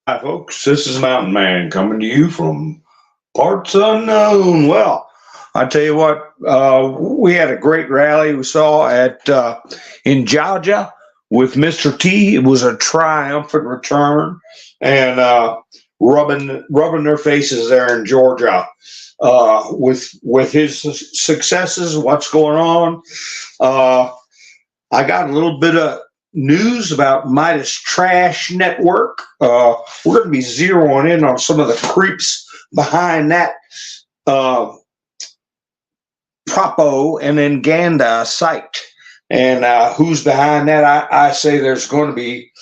Hi, folks. This is Mountain Man coming to you from parts unknown. Well, I tell you what, we had a great rally we saw at in Georgia with Mr. T. It was a triumphant return, and rubbing their faces there in Georgia with his successes. What's going on? Uh, I got a little bit of news about Midas Trash Network. We're going to be zeroing in on some of the creeps behind that uh, Propo and Nganda site. And who's behind that? I say there's going to be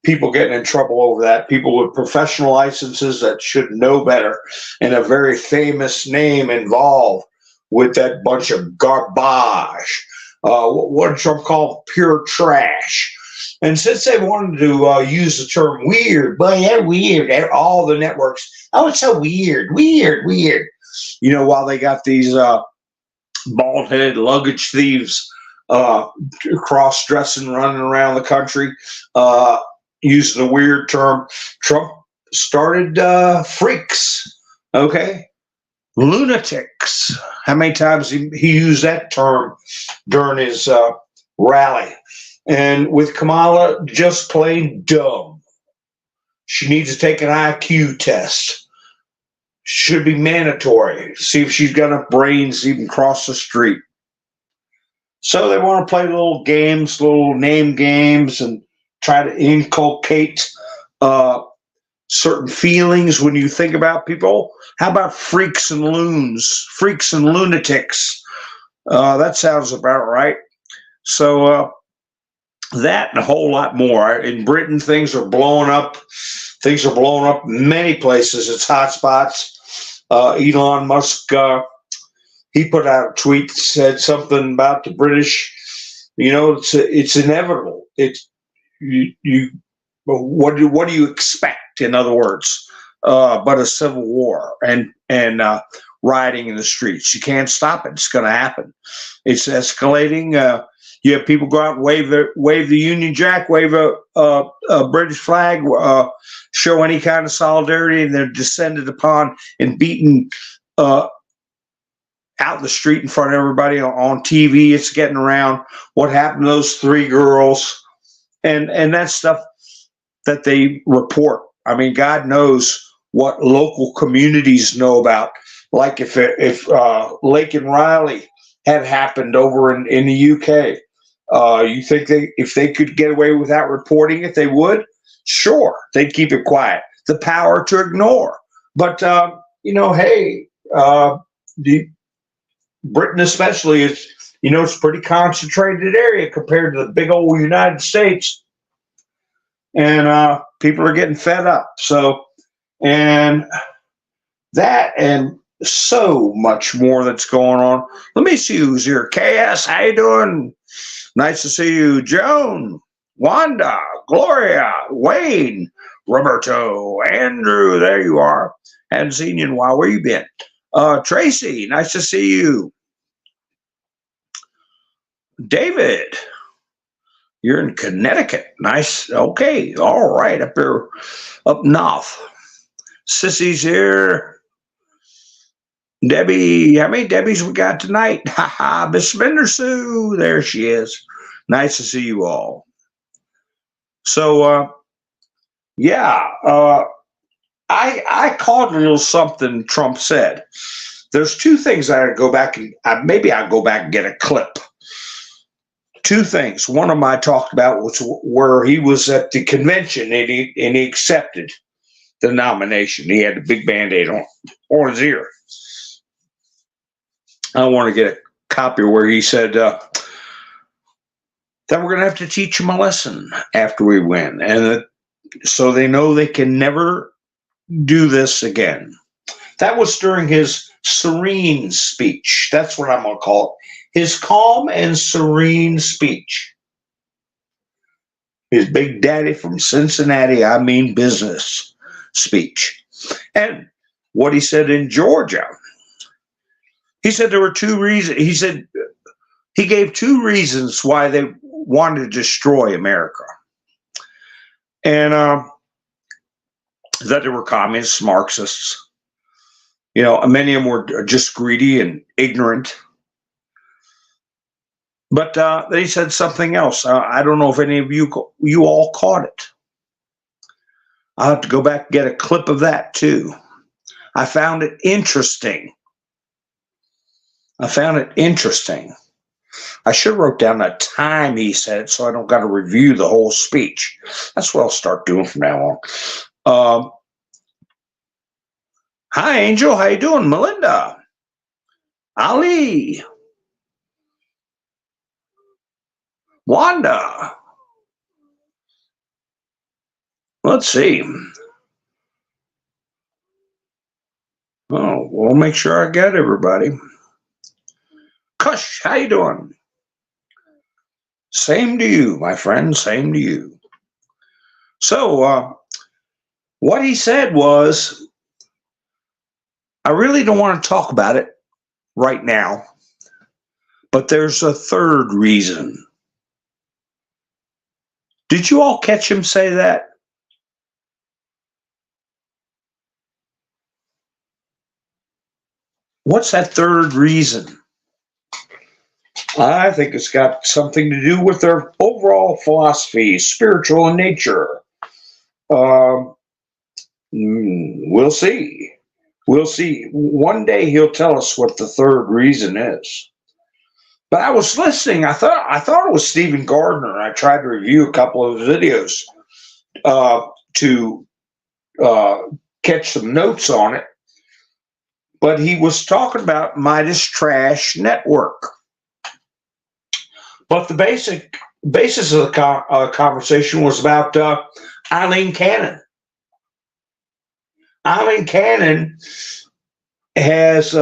people getting in trouble over that, people with professional licenses that should know better, and a very famous name involved with that bunch of garbage. What did Trump call pure trash? And since they wanted to use the term weird, boy, yeah, weird, all the networks, oh, it's so weird, weird, weird. While they got these bald-headed luggage thieves cross-dressing, running around the country, using the weird term, Trump started freaks, okay? Lunatics. How many times he used that term during his rally? And with Kamala, just plain dumb. She needs to take an IQ test. Should be mandatory. See if she's got enough brains to even cross the street. So they want to play little games, little name games, and try to inculcate certain feelings when you think about people. How about freaks and loons? Freaks and lunatics. That sounds about right. So that and a whole lot more. In Britain, things are blowing up. Things are blowing up in many places. It's hot spots. Elon Musk, he put out a tweet that said something about the British. It's inevitable. What do you expect? In other words, but a civil war and rioting in the streets. You can't stop it. It's going to happen. It's escalating. You have people go out and wave the Union Jack, wave a British flag, show any kind of solidarity, and they're descended upon and beaten out in the street in front of everybody on TV. It's getting around what happened to those three girls, and that stuff that they report. I mean, God knows what local communities know about. Like if Lake and Riley had happened over in the UK. You think if they could get away without reporting it, they would? Sure, they'd keep it quiet. The power to ignore. But, hey, Britain especially is, it's a pretty concentrated area compared to the big old United States. And people are getting fed up. So, and that and so much more that's going on. Let me see who's here. KS, how you doing? Nice to see you. Joan, Wanda, Gloria, Wayne, Roberto, Andrew, there you are. Hadn't seen you in a while. Where you been? Tracy, nice to see you. David, you're in Connecticut. Nice. Okay. All right. Up there, up north. Sissy's here. Debbie, how many Debbies we got tonight? Ha Miss Spender Sue, there she is. Nice to see you all. So, I caught a little something Trump said. There's two things I gotta go back and maybe I'll go back and get a clip. Two things. One of them I talked about was where he was at the convention and he accepted the nomination. He had a big Band-Aid on his ear. I want to get a copy where he said that we're going to have to teach them a lesson after we win, and so they know they can never do this again. That was during his serene speech. That's what I'm going to call it. His calm and serene speech. His big daddy from Cincinnati, I mean business speech. And what he said in Georgia. He said there were two reasons. He said he gave two reasons why they wanted to destroy America. And that they were communists, Marxists. You know, many of them were just greedy and ignorant. But they said something else. I don't know if any of you all caught it. I'll have to go back and get a clip of that too. I found it interesting. I should have wrote down the time he said it so I don't got to review the whole speech. That's what I'll start doing from now on. Hi, Angel. How you doing? Melinda. Ali. Wanda. Let's see. Oh, we'll make sure I get everybody. Kush, how you doing? Same to you, my friend. Same to you. So, what he said was, I really don't want to talk about it right now, but there's a third reason. Did you all catch him say that? What's that third reason? I think it's got something to do with their overall philosophy, spiritual in nature. We'll see. We'll see. One day he'll tell us what the third reason is. But I was listening. I thought it was Stephen Gardner. I tried to review a couple of his videos to catch some notes on it. But he was talking about Mldas Trash Network. But the basis of the conversation was about Eileen Cannon. Eileen Cannon has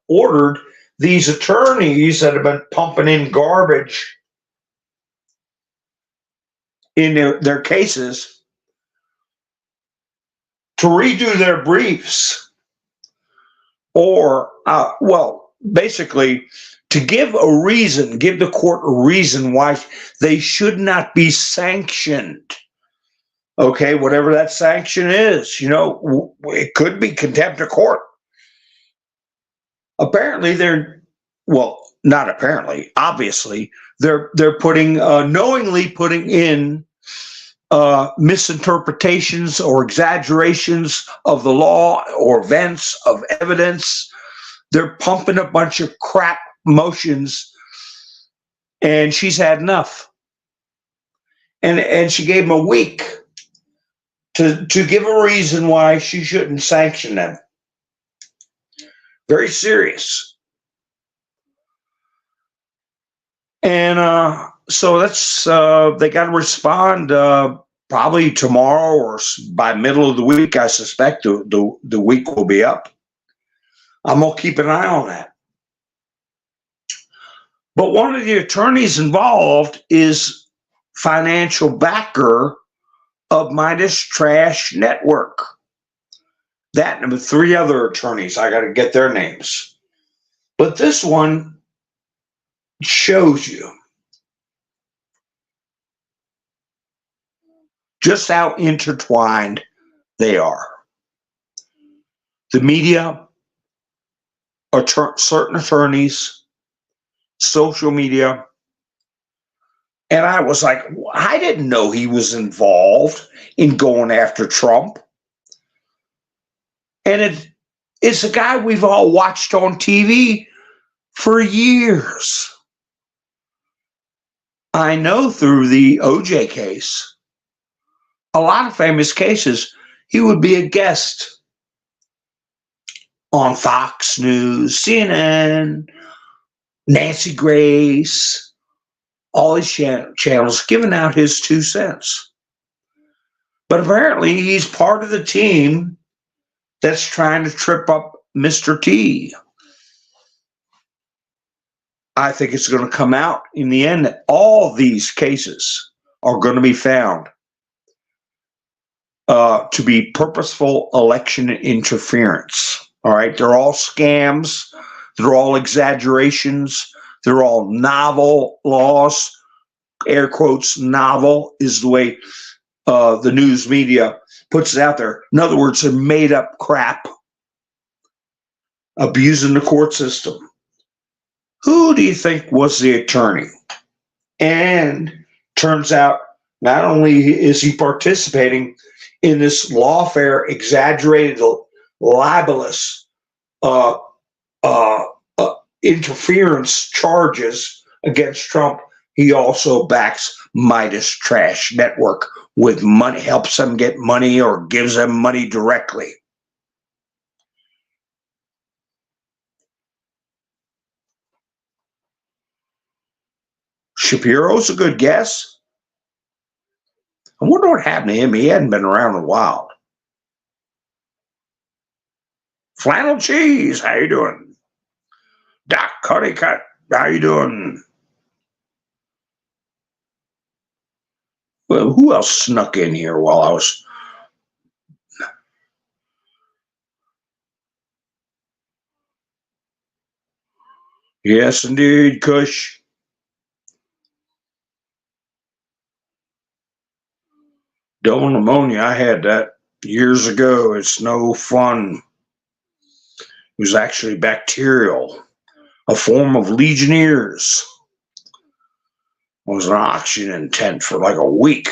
ordered these attorneys that have been pumping in garbage in their cases to redo their briefs. Or, basically, to give the court a reason why they should not be sanctioned. Okay, whatever that sanction is, it could be contempt of court. Apparently, obviously, they're knowingly putting in misinterpretations or exaggerations of the law or events of evidence. They're pumping a bunch of crap motions, and she's had enough. And she gave him a week to give a reason why she shouldn't sanction them. Very serious. And so that's they got to respond probably tomorrow or by middle of the week. I suspect the week will be up. I'm going to keep an eye on that. But one of the attorneys involved is financial backer of Mldas Trash Network. That and 3 other attorneys. I got to get their names. But this one shows you just how intertwined they are. The media, certain attorneys, social media. And I was like, I didn't know he was involved in going after Trump. And it's a guy we've all watched on TV for years. I know through the OJ case, a lot of famous cases, he would be a guest on Fox News, CNN, Nancy Grace, all his channels, giving out his 2 cents. But apparently he's part of the team that's trying to trip up Mr. T. I think it's going to come out in the end that all these cases are going to be found to be purposeful election interference. All right. They're all scams. They're all exaggerations. They're all novel laws. Air quotes, novel is the way the news media puts it out there. In other words, they're made up crap, abusing the court system. Who do you think was the attorney? And turns out not only is he participating in this lawfare, exaggerated, libelous uh, uh, interference charges against Trump, he also backs Midas Trash Network with money, helps them get money or gives them money directly. Shapiro's a good guess. I wonder what happened to him. He hadn't been around in a while. Flannel Cheese, how you doing? Doc Cuddycut, how you doing? Well, who else snuck in here while I was... Yes, indeed, Kush. Double pneumonia, I had that years ago. It's no fun. It was actually bacterial, a form of Legionnaires. I was in an oxygen tent for like a week.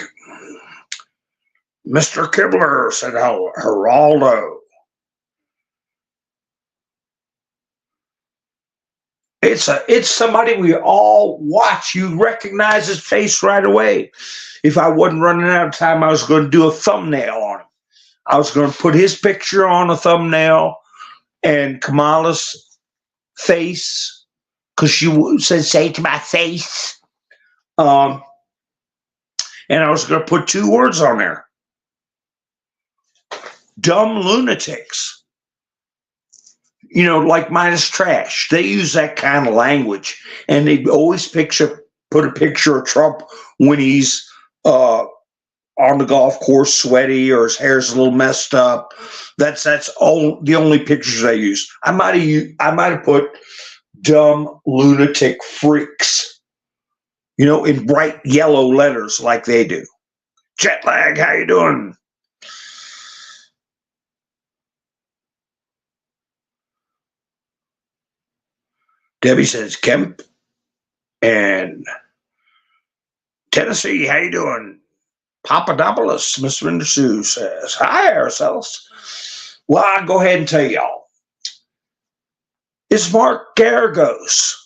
Mr. Kibler said, Geraldo. It's somebody we all watch. You recognize his face right away. If I wasn't running out of time, I was going to do a thumbnail on him. I was going to put his picture on a thumbnail and Kamala's face, because she said, say to my face. And I was going to put 2 words on there. Dumb lunatics. You know, like Midas Trash. They use that kind of language. And they always put a picture of Trump when he's on the golf course sweaty or his hair's a little messed up. That's all the only pictures they use. I might have put dumb lunatic freaks, you know, in bright yellow letters like they do. Jet lag, how you doing? Debbie says Kemp and Tennessee, how you doing? Papadopoulos, Mr. Indersue says, hi, Araceli. Well, I'll go ahead and tell y'all. It's Mark Garagos.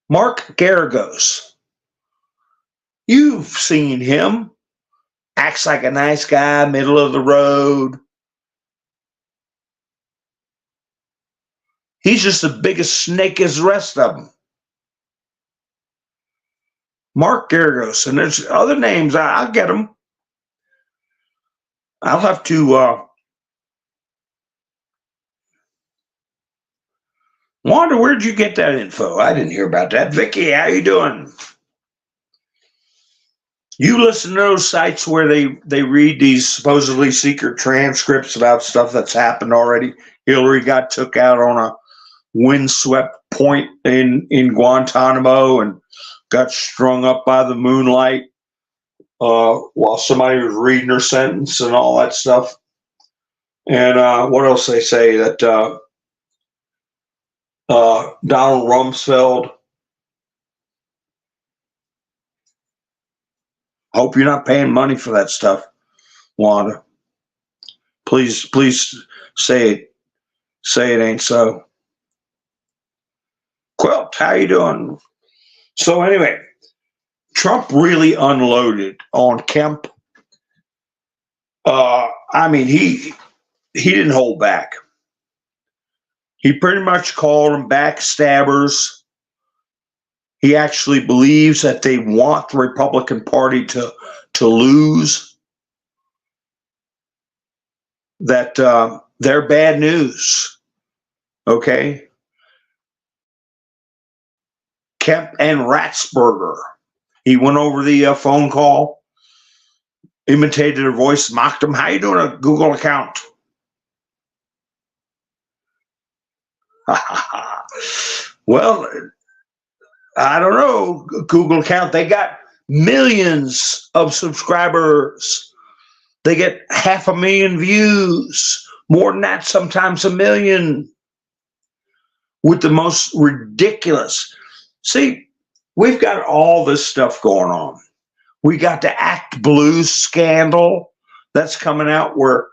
Mark Garagos. You've seen him. Acts like a nice guy, middle of the road. He's just the biggest snake as the rest of them. Mark Garagos. And there's other names. I'll get them. I'll have to... Wanda, where'd you get that info? I didn't hear about that. Vicky, how you doing? You listen to those sites where they read these supposedly secret transcripts about stuff that's happened already. Hillary got took out on a windswept point in Guantanamo and got strung up by the moonlight while somebody was reading her sentence and all that stuff. And what else they say? That Donald Rumsfeld. Hope you're not paying money for that stuff, Wanda. Please say it. Say it ain't so. Quilt, how you doing? So anyway, Trump really unloaded on Kemp. I mean, he didn't hold back. He pretty much called them backstabbers. He actually believes that they want the Republican Party to lose, that they're bad news. Okay? Kemp and Ratzberger. He went over the phone call, imitated her voice, mocked him. How you doing a Google account? Well, I don't know, Google account. They got millions of subscribers. They get 500,000 views, more than that, sometimes 1,000,000, with the most ridiculous. See, we've got all this stuff going on. We got the Act Blue scandal that's coming out where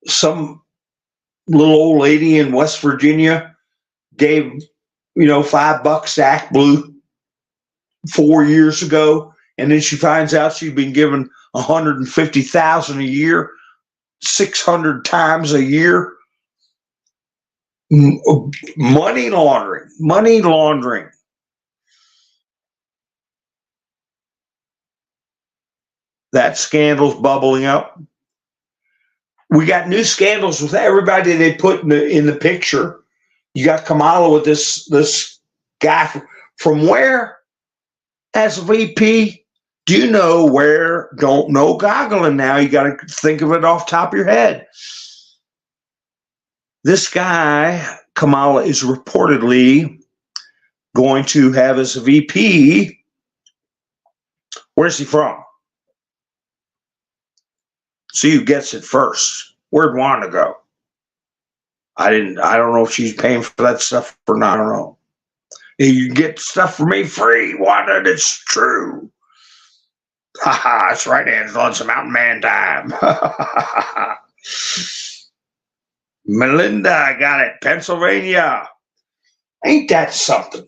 some little old lady in West Virginia gave, $5 to Act Blue 4 years ago, and then she finds out she'd been given $150,000 a year, 600 times a year. Money laundering. That scandal's bubbling up. We got new scandals with everybody they put in the picture. You got Kamala with this guy from where? As a VP, do you know where? Don't know goggling now. You got to think of it off the top of your head. This guy, Kamala, is reportedly going to have as a VP. Where's he from? See who gets it first. Where'd Wanda go? I don't know if she's paying for that stuff or not. I don't know. You get stuff for me free, Wanda. It's true. Haha, that's right, Angela. It's a mountain man time. Melinda, I got it. Pennsylvania. Ain't that something?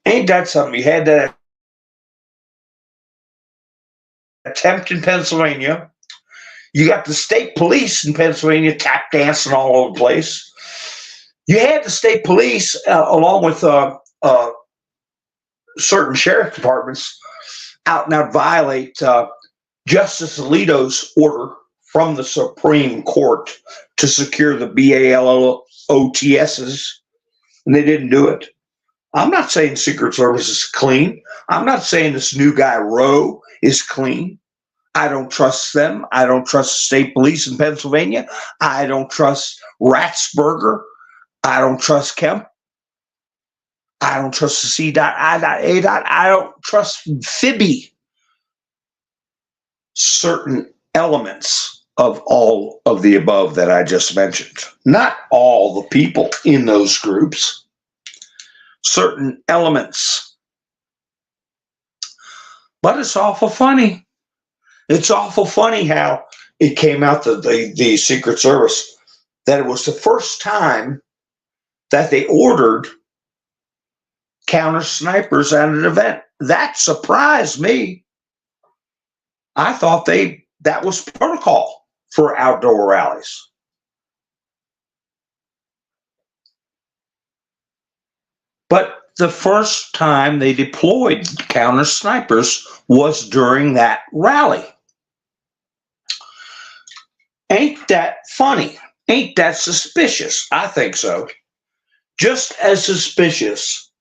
You had that attempt in Pennsylvania. You got the state police in Pennsylvania tap dancing all over the place. You had the state police, along with certain sheriff departments, out and out violate Justice Alito's order from the Supreme Court to secure the BALOTSs, and they didn't do it. I'm not saying Secret Service is clean. I'm not saying this new guy, Roe, is clean. I don't trust them. I don't trust the state police in Pennsylvania. I don't trust Ratsberger. I don't trust Kemp. I don't trust the C.I.A. I don't trust Phoebe. Certain elements of all of the above that I just mentioned. Not all the people in those groups. Certain elements. But it's awful funny. It's awful funny how it came out, the Secret Service, that it was the first time that they ordered counter snipers at an event. That surprised me. I thought that was protocol for outdoor rallies. But the first time they deployed counter snipers was during that rally. Ain't that funny? Ain't that suspicious? I think so. Just as suspicious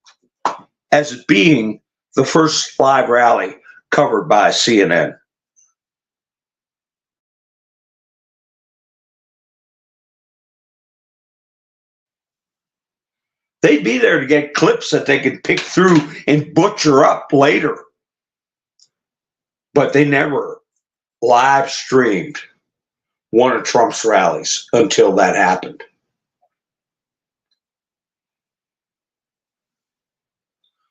as it being the first live rally covered by CNN. They'd be there to get clips that they could pick through and butcher up later. But they never live streamed one of Trump's rallies until that happened.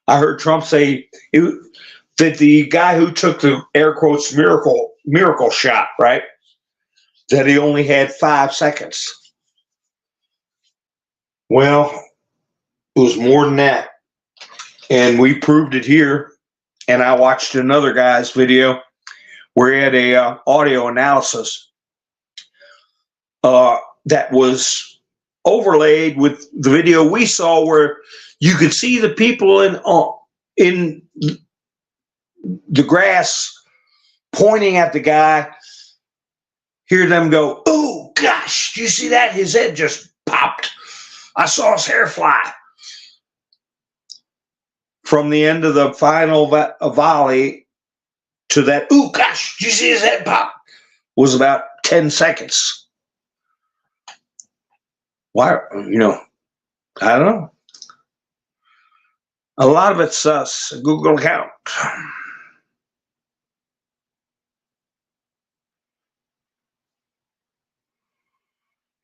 I heard Trump say that the guy who took the air quotes miracle shot, right, that he only had 5 seconds. Well, it was more than that. And we proved it here. And I watched another guy's video where he had a audio analysis that was overlaid with the video we saw, where you could see the people in the grass pointing at the guy, hear them go, "Oh gosh, do you see that? His head just popped. I saw his hair fly." From the end of the final volley to that, "Ooh, gosh, did you see his head pop?" was about 10 seconds. Why, I don't know. A lot of it's sus. Google account.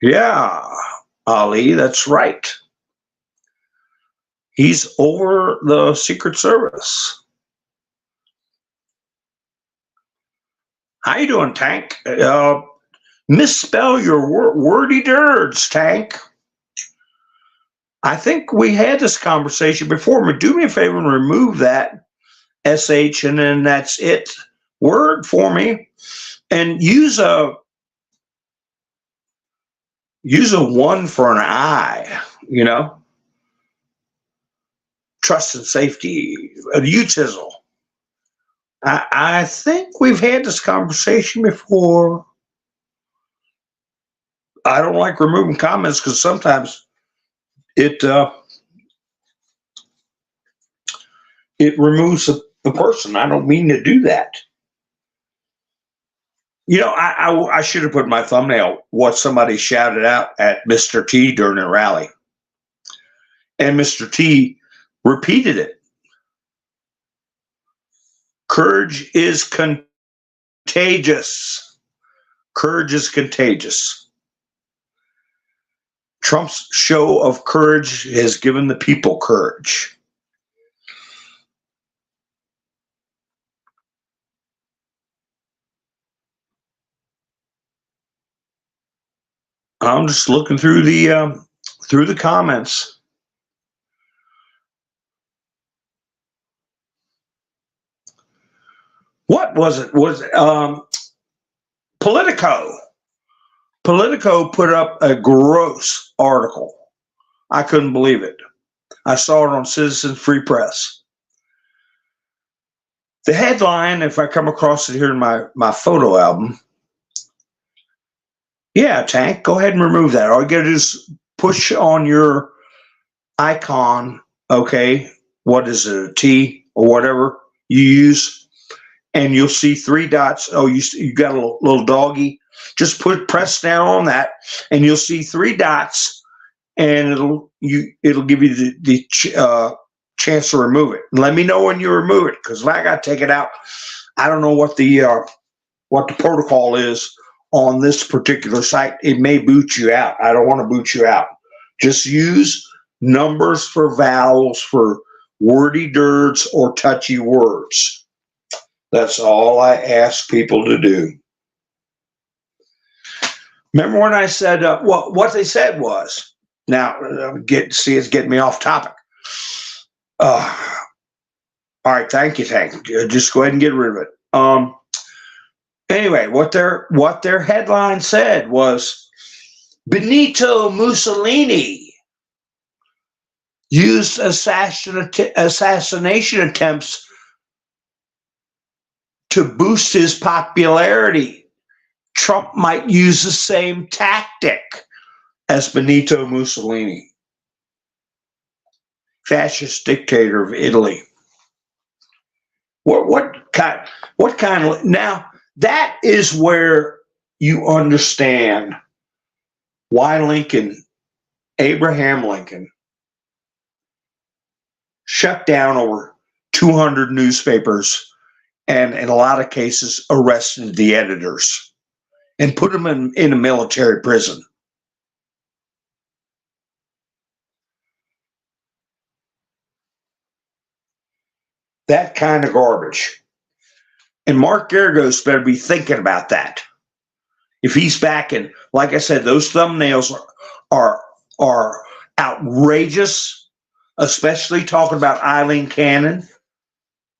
Yeah, Ali, that's right. He's over the Secret Service. How you doing, Tank? Misspell your wordy dirds, Tank. I think we had this conversation before. But do me a favor and remove that SH and then that's it word for me, and use a one for an I. You know, trust and safety. A U-tizzle. I think we've had this conversation before. I don't like removing comments because sometimes it removes the person. I don't mean to do that. You know, I should have put in my thumbnail what somebody shouted out at Mr. T during a rally. And Mr. T repeated it. Courage is contagious. Courage is contagious. Trump's show of courage has given the people courage. I'm just looking through the comments. What was it? Was it Politico? Politico put up a gross article. I couldn't believe it. I saw it on Citizen Free Press. The headline, if I come across it here in my photo album, yeah, Tank, go ahead and remove that. All you gotta do is push on your icon, okay, what is it, a T or whatever you use, and you'll see three dots. Oh, you got a little doggy. Just press down on that, and you'll see three dots, and it'll give you the chance to remove it. Let me know when you remove it, because if I got to take it out, I don't know what the protocol is on this particular site. It may boot you out. I don't want to boot you out. Just use numbers for vowels for wordy dirds or touchy words. That's all I ask people to do. Remember when I said, what they said was, now, it's getting me off topic. All right, thank you, Tank. Just go ahead and get rid of it. Anyway, what their headline said was, Benito Mussolini used assassination attempts to boost his popularity. Trump might use the same tactic as Benito Mussolini, fascist dictator of Italy. What kind of, now that is where you understand why Abraham Lincoln, shut down over 200 newspapers and in a lot of cases arrested the editors and put them in a military prison. That kind of garbage. And Mark Geragos better be thinking about that. If he's back in, like I said, those thumbnails are outrageous, especially talking about Eileen Cannon,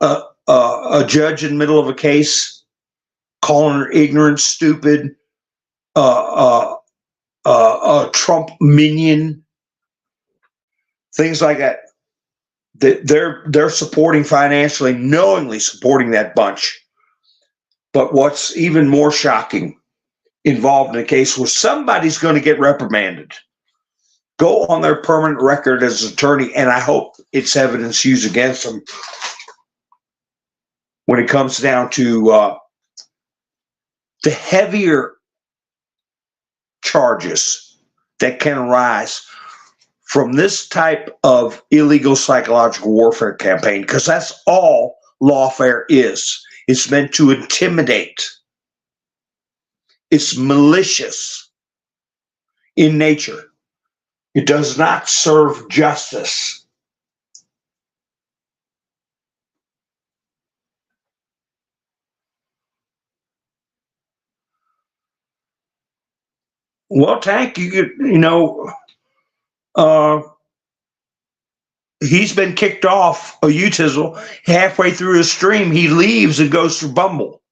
a judge in the middle of a case, calling her ignorant, stupid, a Trump minion, things like that. They're supporting financially, knowingly supporting that bunch. But what's even more shocking, involved in a case where somebody's going to get reprimanded, go on their permanent record as an attorney, and I hope it's evidence used against them when it comes down to the heavier charges that can arise from this type of illegal psychological warfare campaign, because that's all lawfare is. It's meant to intimidate. It's malicious in nature. It does not serve justice. Well, Tank, he's been kicked off of T0uch. Halfway through his stream, he leaves and goes to Bumble.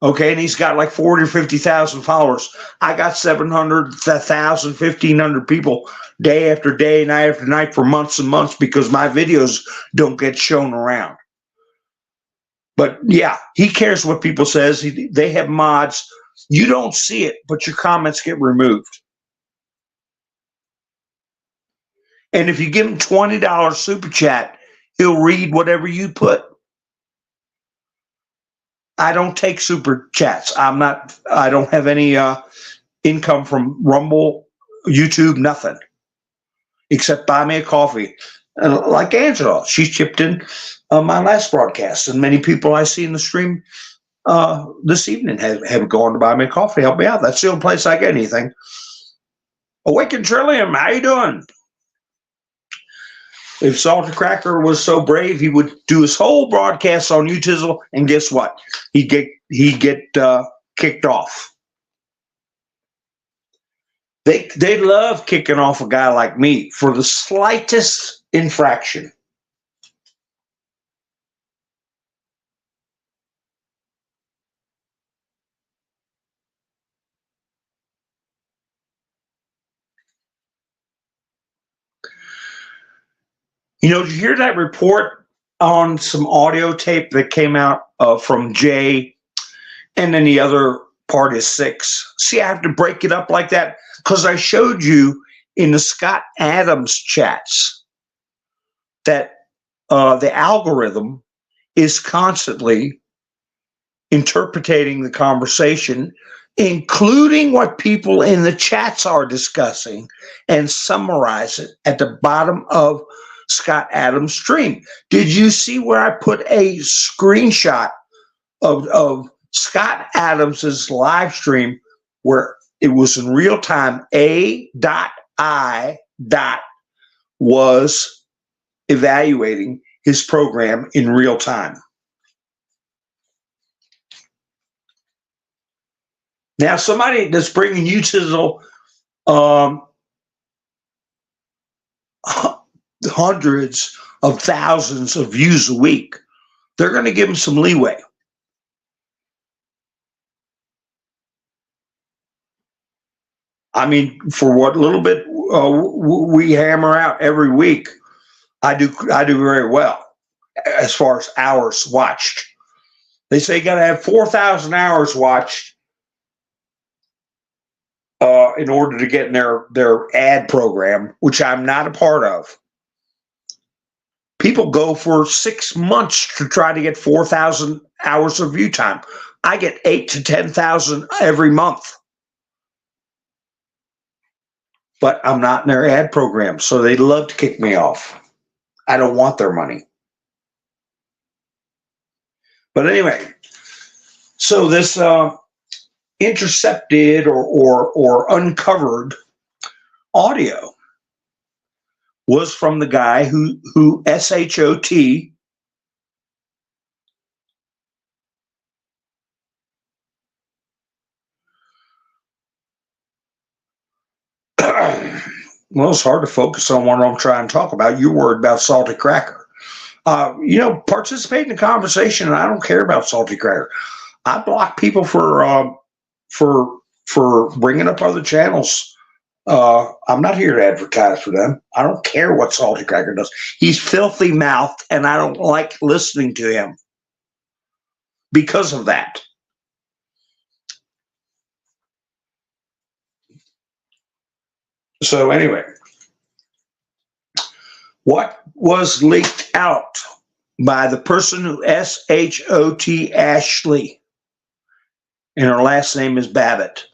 Okay, and he's got like 40 or 50,000 followers. I got 700, 1,000, 1,500 people day after day, night after night for months and months because my videos don't get shown around. But yeah, he cares what people says. They have mods. You don't see it, but your comments get removed. And if you give him $20 super chat, he'll read whatever you put. I don't take super chats. I don't have any income from Rumble, YouTube, nothing. Except buy me a coffee. Like Angela, she chipped in my last broadcast. And many people I see in the stream this evening have gone to buy me a coffee, help me out. That's the only place I get anything. Awaken Trillium, how you doing? If Salty Cracker was so brave, he would do his whole broadcast on T0uch, and guess what? He'd get kicked off. They love kicking off a guy like me for the slightest infraction. Did you hear that report on some audio tape that came out from Jay, and then the other part is 6? See, I have to break it up like that because I showed you in the Scott Adams chats that the algorithm is constantly interpreting the conversation, including what people in the chats are discussing, and summarize it at the bottom of Scott Adams' stream. Did you see where I put a screenshot of Scott Adams's live stream where it was in real time? A.I. was evaluating his program in real time. Now, somebody that's bringing T0uch hundreds of thousands of views a week, they're going to give him some leeway. I mean, for what little bit we hammer out every week, I do very well as far as hours watched. They say you got to have 4,000 hours watched in order to get in their ad program, which I'm not a part of. People go for 6 months to try to get 4,000 hours of view time. I get 8,000 to 10,000 every month. But I'm not in their ad program, so they love to kick me off. I don't want their money. But anyway, so this intercepted or uncovered audio was from the guy who SHOT well, it's hard to focus on what I'm trying to talk about. You're worried about Salty Cracker. Participate in the conversation, and I don't care about Salty Cracker. I block people for bringing up other channels. I'm not here to advertise for them. I don't care what Salty Cracker does. He's filthy mouthed, and I don't like listening to him because of that. So anyway, what was leaked out by the person who SHOT Ashley, and her last name is Babbitt?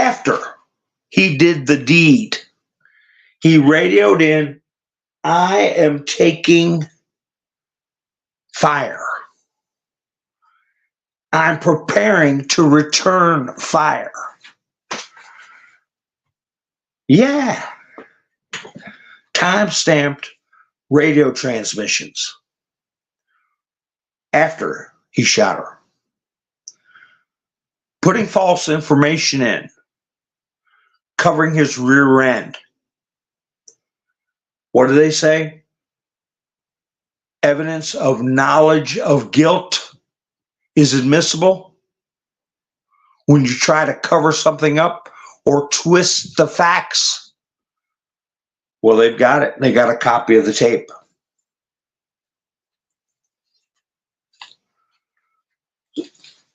after he did the deed, he radioed in, I am taking fire. I'm preparing to return fire. Yeah. Time-stamped radio transmissions after he shot her. Putting false information in, covering his rear end. What do they say? Evidence of knowledge of guilt is admissible when you try to cover something up or twist the facts. Well, they've got it. They got a copy of the tape.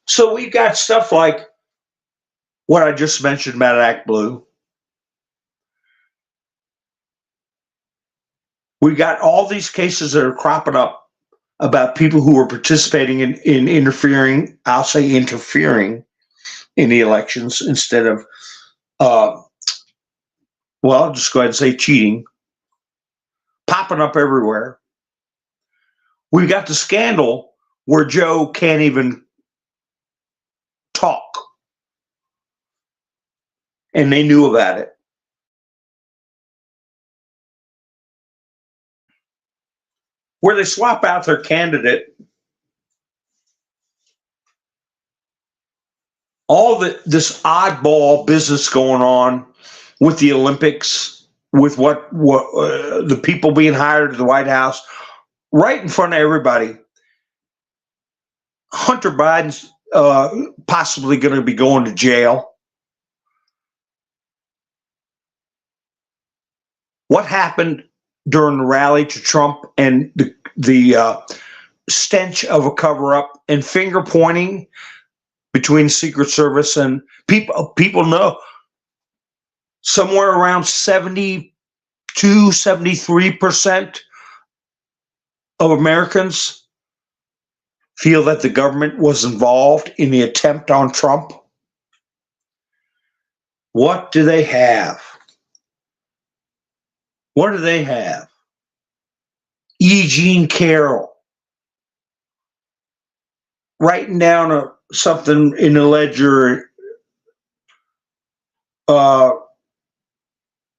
So we've got stuff like what I just mentioned about Act Blue. We got all these cases that are cropping up about people who are participating in interfering, I'll say interfering in the elections instead of, well, I'll just go ahead and say cheating, popping up everywhere. We got the scandal where Joe can't even talk. And they knew about it. Where they swap out their candidate, all this oddball business going on with the Olympics, with what the people being hired at the White House, right in front of everybody. Hunter Biden's possibly going to be going to jail. What happened during the rally to Trump and the stench of a cover-up and finger pointing between Secret Service and people know somewhere around 73% of Americans feel that the government was involved in the attempt on Trump. What do they have? What do they have? E. Jean Carroll writing down something in the ledger.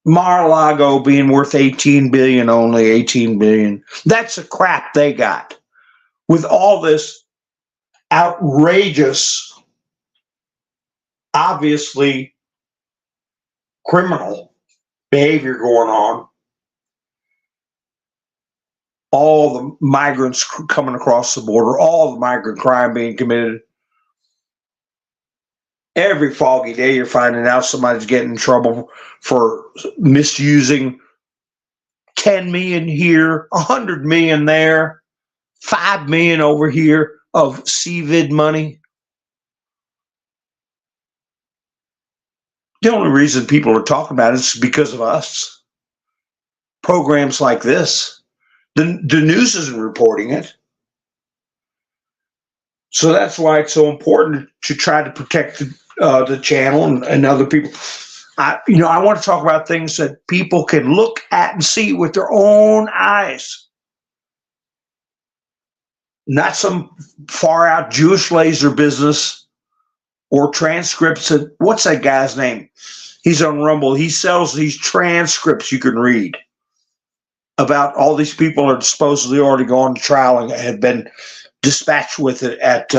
Mar-a-Lago being worth $18 billion, only $18 billion. That's the crap they got. With all this outrageous, obviously criminal behavior going on. All the migrants coming across the border, all the migrant crime being committed. Every foggy day you're finding out somebody's getting in trouble for misusing 10 million here, 100 million there, 5 million over here of CVID money. The only reason people are talking about it is because of us. Programs like this. The news isn't reporting it. So that's why it's so important to try to protect the channel and other people. I want to talk about things that people can look at and see with their own eyes. Not some far out Jewish laser business or transcripts. What's that guy's name? He's on Rumble. He sells these transcripts you can read about all these people that are supposedly already gone to trial and had been dispatched with it at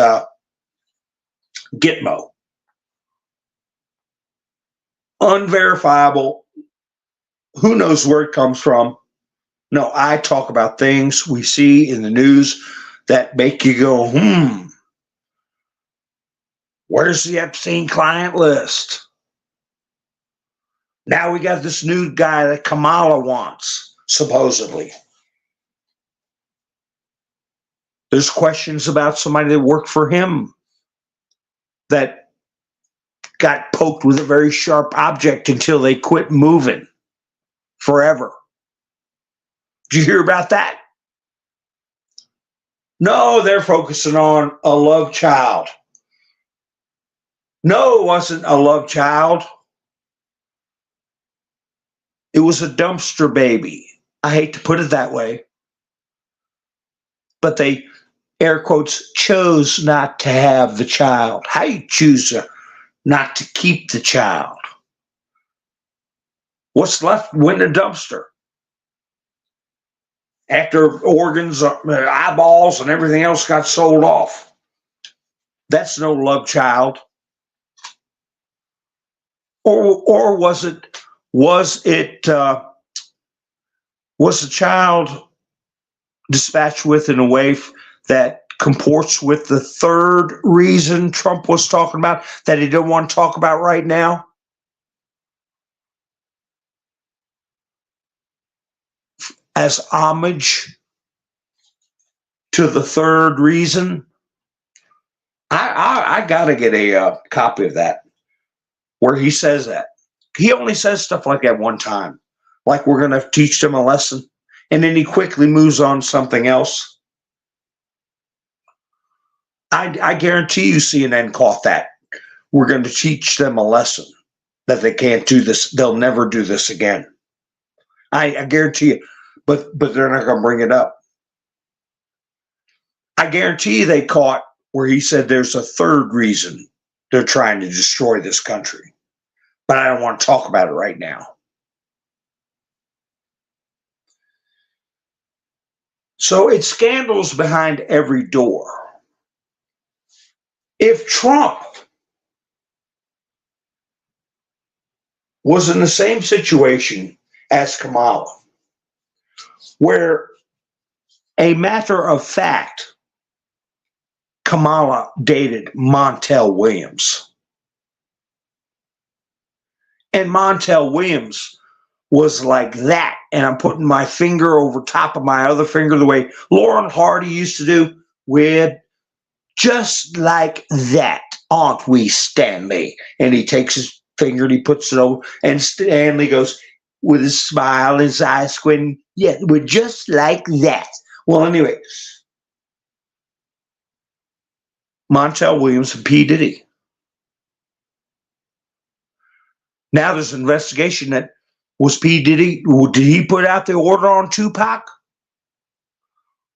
Gitmo. Unverifiable. Who knows where it comes from? No, I talk about things we see in the news that make you go, where's the Epstein client list? Now we got this new guy that Kamala wants, supposedly. There's questions about somebody that worked for him that got poked with a very sharp object until they quit moving forever. Did you hear about that? No, they're focusing on a love child. No, it wasn't a love child. It was a dumpster baby. I hate to put it that way, but they, air quotes, chose not to have the child. How you choose not to keep the child? What's left in the dumpster? After organs, eyeballs, and everything else got sold off. That's no love child. Or was the child dispatched with in a way that comports with the third reason Trump was talking about that he didn't want to talk about right now? As homage to the third reason? I got to get a copy of that where he says that. He only says stuff like that one time, like we're going to teach them a lesson, and then he quickly moves on to something else. I guarantee you CNN caught that. We're going to teach them a lesson that they can't do this. They'll never do this again. I guarantee you, but they're not going to bring it up. I guarantee you they caught where he said there's a third reason they're trying to destroy this country. But I don't want to talk about it right now. So it's scandals behind every door. If Trump was in the same situation as Kamala, where a matter of fact, Kamala dated Montel Williams. And Montel Williams was like that. And I'm putting my finger over top of my other finger the way Lauren Hardy used to do with just like that, aren't we, Stanley? And he takes his finger and he puts it over, and Stanley goes with his smile and his eyes squinting, yeah, we're just like that. Well, anyway, Montel Williams and P. Diddy. Now there's an investigation that was P. Diddy, did he put out the order on T0uch?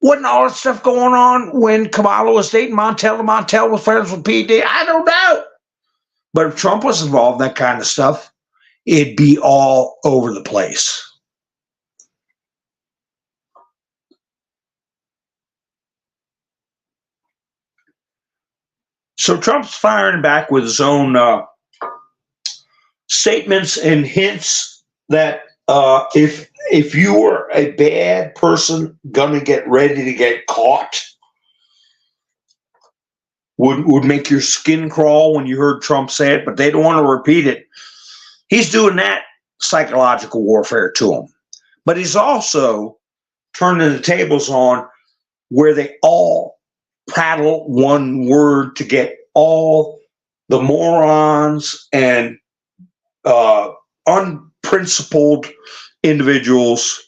Wasn't all that stuff going on when Kamala was dating Montel and Montel was friends with P. Diddy? I don't know. But if Trump was involved in that kind of stuff, it'd be all over the place. So Trump's firing back with his own statements and hints that if you were a bad person gonna get ready to get caught, would make your skin crawl when you heard Trump say it, but they don't want to repeat it. He's doing that psychological warfare to them. But he's also turning the tables on where they all prattle one word to get all the morons and unprincipled individuals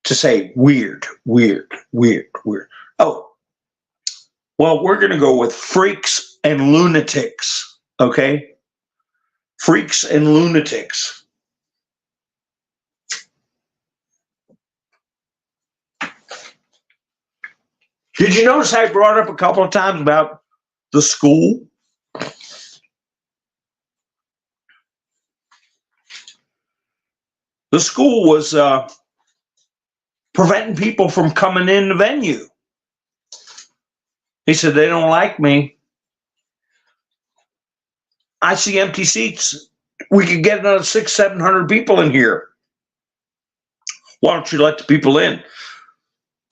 to say weird, weird, weird, weird. Oh, well, we're going to go with freaks and lunatics, okay? Freaks and lunatics. Did you notice I brought up a couple of times about the school? The school was preventing people from coming in the venue. He said, they don't like me. I see empty seats. We could get another 600-700 people in here. Why don't you let the people in?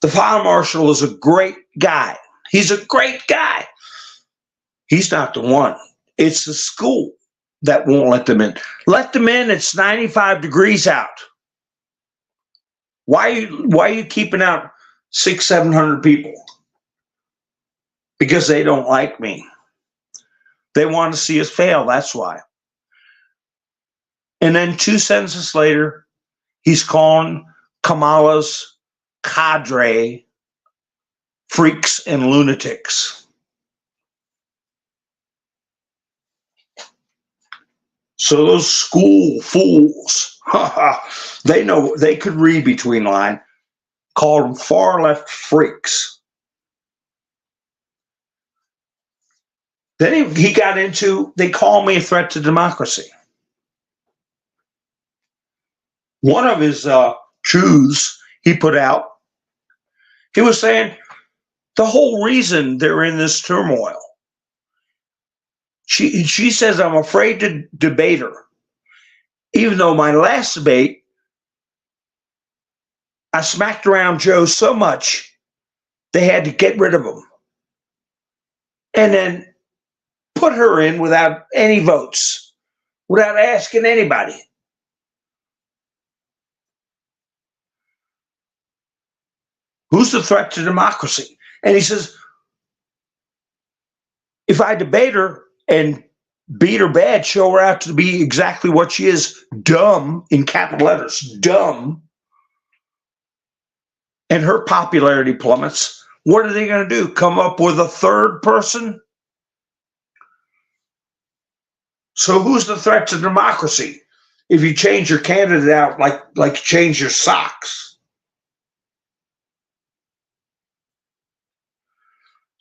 The fire marshal is a great guy. He's a great guy. He's not the one. It's the school that won't let them in. Let them in. It's 95 degrees out. Why are you keeping out 600-700 people? Because they don't like me. They want to see us fail. That's why. And then 2 sentences later, he's calling Kamala's cadre freaks and lunatics. So those school fools, they could read between line, called them far left freaks. Then he got into, they call me a threat to democracy. One of his truths he put out, he was saying the whole reason they're in this turmoil. She says, I'm afraid to debate her. Even though my last debate, I smacked around Joe so much, they had to get rid of him. And then put her in without any votes, without asking anybody. Who's the threat to democracy? And he says, if I debate her and beat her bad, show her out to be exactly what she is, dumb, in capital letters, dumb, and her popularity plummets, what are they going to do? Come up with a third person? So who's the threat to democracy if you change your candidate out like you change your socks?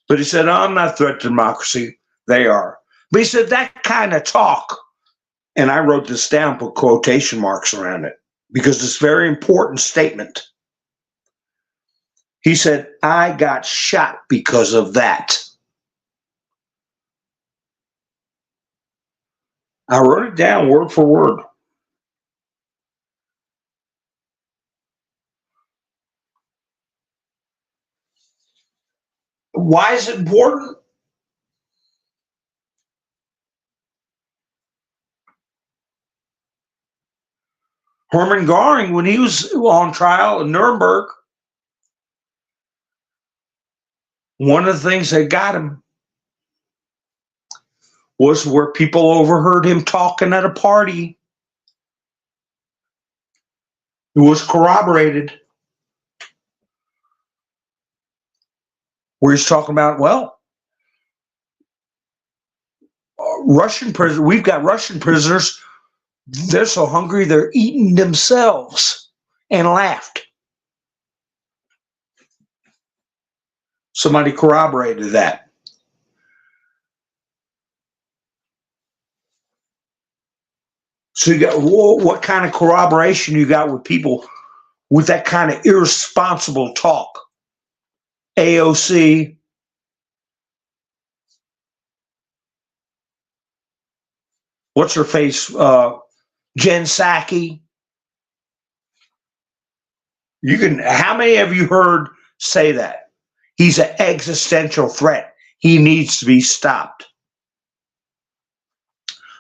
But he said, I'm not a threat to democracy. They are. But he said that kind of talk, and I wrote this down, put quotation marks around it, because it's a very important statement. He said, I got shot because of that. I wrote it down word for word. Why is it important? Hermann Goring, when he was on trial in Nuremberg, one of the things that got him was where people overheard him talking at a party. It was corroborated. Where he's talking about, well, Russian prisoners, we've got Russian prisoners, they're so hungry they're eating themselves, and laughed. Somebody corroborated that. So you got, what kind of corroboration you got with people with that kind of irresponsible talk? AOC, what's her face? Jen Psaki. You can. How many of you heard say that? He's an existential threat. He needs to be stopped.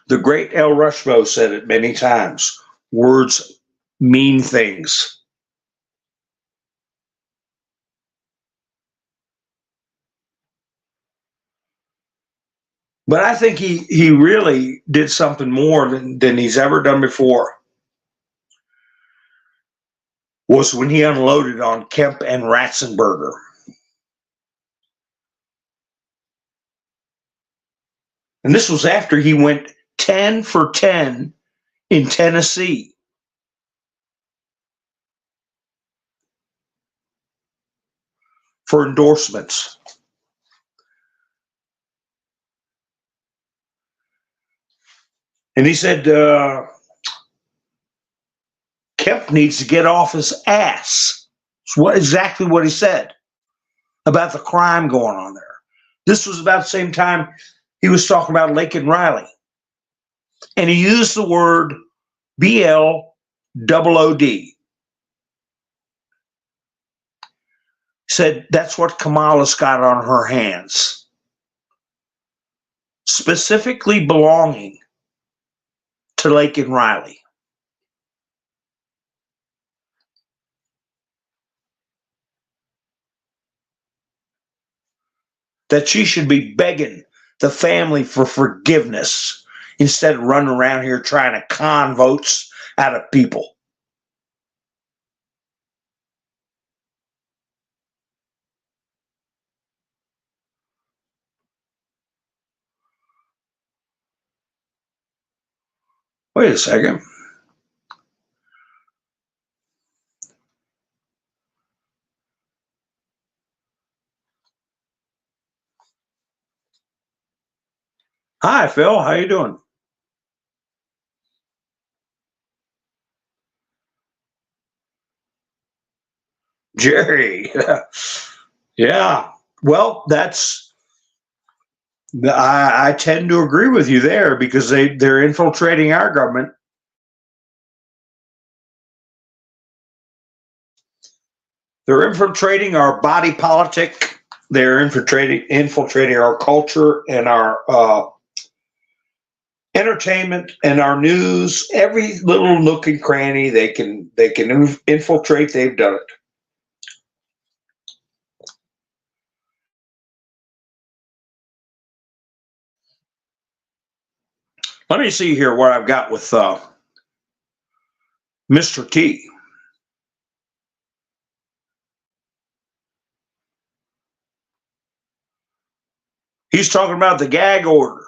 The great El Rushmo said it many times. Words mean things. But I think he really did something more than he's ever done before. Was when he unloaded on Kemp and Ratzenberger. And this was after he went 10 for 10 in Tennessee. For endorsements. And he said, Kemp needs to get off his ass. It's exactly what he said about the crime going on there. This was about the same time he was talking about Laken Riley. And he used the word BLOOD. Said that's what Kamala's got on her hands. Specifically belonging to Laken Riley. That she should be begging the family for forgiveness instead of running around here trying to con votes out of people. Wait a second. Hi, Phil. How you doing? Jerry. Yeah. Well, I tend to agree with you there because they're infiltrating our government. They're infiltrating our body politic. They're infiltrating our culture and our entertainment and our news. Every little nook and cranny they can infiltrate. They've done it. Let me see here what I've got with Mr. T. He's talking about the gag order.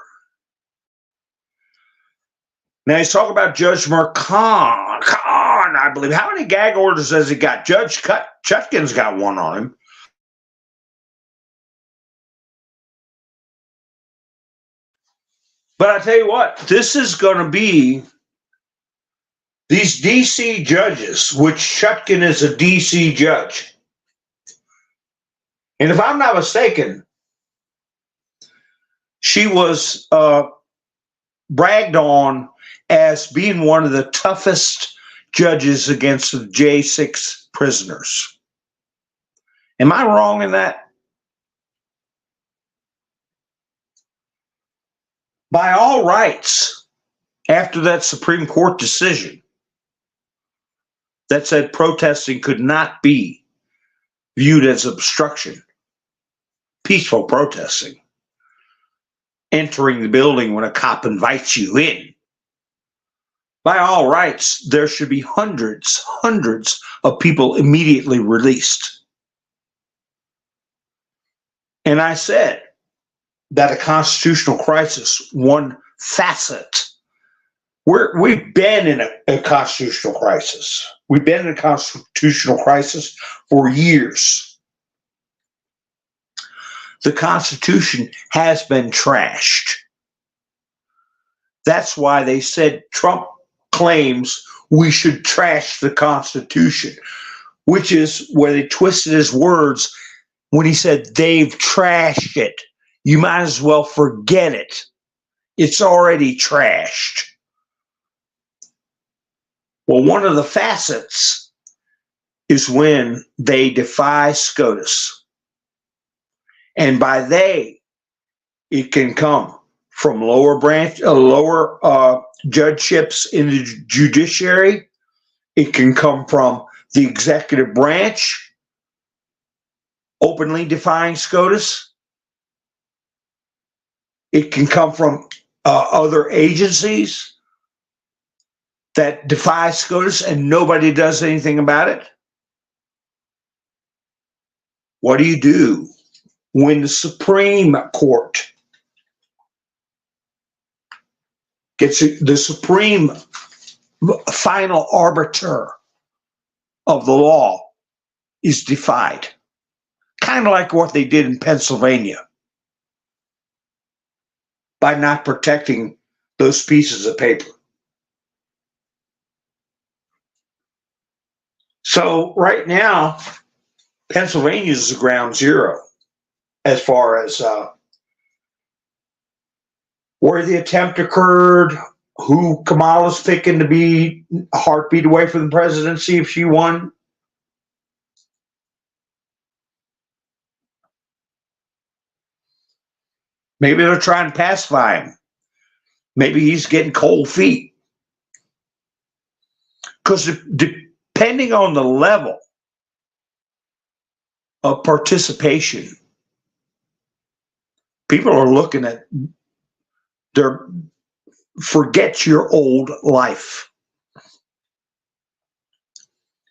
Now he's talking about Judge Khan, I believe. How many gag orders has he got? Judge Chutkin's got one on him. But I tell you what, this is going to be these DC judges, which Chutkin is a DC judge. And if I'm not mistaken, she was bragged on as being one of the toughest judges against the J6 prisoners. Am I wrong in that? By all rights, after that Supreme Court decision that said protesting could not be viewed as obstruction, peaceful protesting, entering the building when a cop invites you in, by all rights, there should be hundreds of people immediately released. And I said that a constitutional crisis, one facet, we've been in a constitutional crisis. We've been in a constitutional crisis for years. The Constitution has been trashed. That's why they said Trump claims we should trash the Constitution, which is where they twisted his words when he said they've trashed it. You might as well forget it. It's already trashed. Well, one of the facets is when they defy SCOTUS. And by they, it can come from lower judgeships in the judiciary. It can come from the executive branch openly defying SCOTUS. It can come from other agencies that defy SCOTUS and nobody does anything about it. What do you do when the Supreme Court gets the supreme final arbiter of the law is defied? Kind of like what they did in Pennsylvania by not protecting those pieces of paper. So right now, Pennsylvania is the ground zero as far as where the attempt occurred, who Kamala's picking to be a heartbeat away from the presidency if she won. Maybe they're trying to pacify him. Maybe he's getting cold feet. Because depending on the level of participation, people are looking at forget your old life.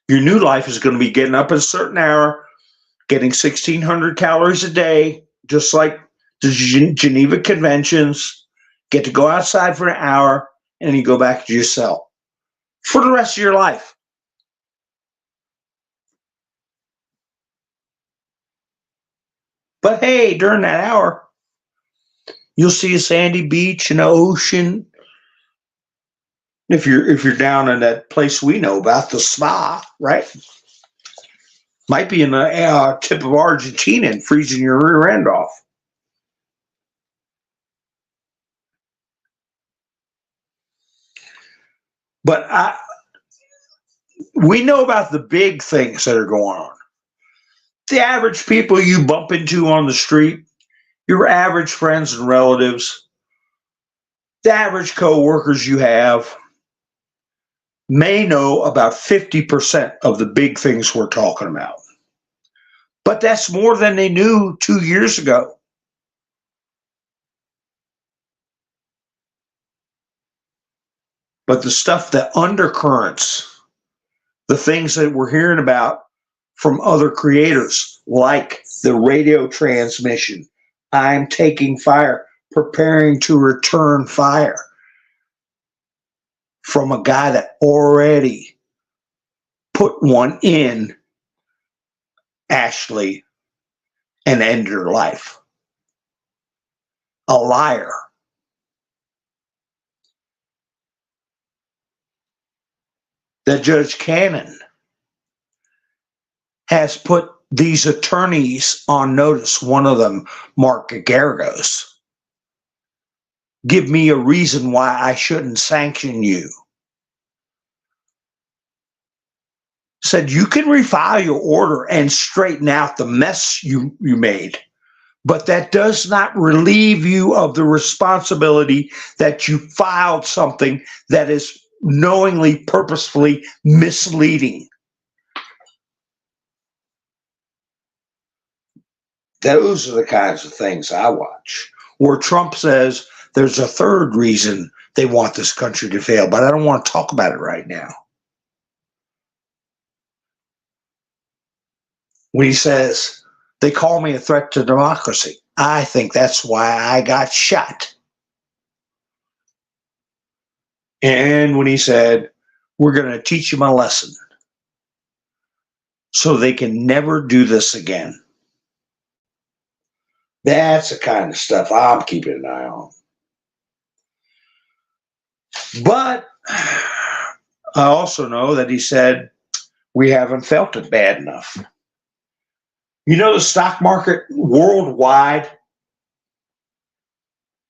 Your new life is going to be getting up at a certain hour, getting 1,600 calories a day, just like the Geneva Conventions, get to go outside for an hour and you go back to your cell for the rest of your life. But hey, during that hour, you'll see a sandy beach and an ocean. If you're down in that place we know about, the spa, right? Might be in the tip of Argentina and freezing your rear end off. But we know about the big things that are going on. The average people you bump into on the street, your average friends and relatives, the average co-workers you have may know about 50% of the big things we're talking about. But that's more than they knew 2 years ago. But the stuff, the undercurrents, the things that we're hearing about from other creators, like the radio transmission, I'm taking fire, preparing to return fire, from a guy that already put one in Ashley and ended her life. A liar. That Judge Cannon has put these attorneys on notice. One of them, Mark Garagos. Give me a reason why I shouldn't sanction you. Said you can refile your order and straighten out the mess you made, but that does not relieve you of the responsibility that you filed something that is knowingly, purposefully misleading. Those are the kinds of things I watch, where Trump says there's a third reason they want this country to fail, but I don't want to talk about it right now. When he says they call me a threat to democracy, I think that's why I got shot. And when he said, we're going to teach them a lesson so they can never do this again. That's the kind of stuff I'm keeping an eye on. But I also know that he said we haven't felt it bad enough. You know, the stock market worldwide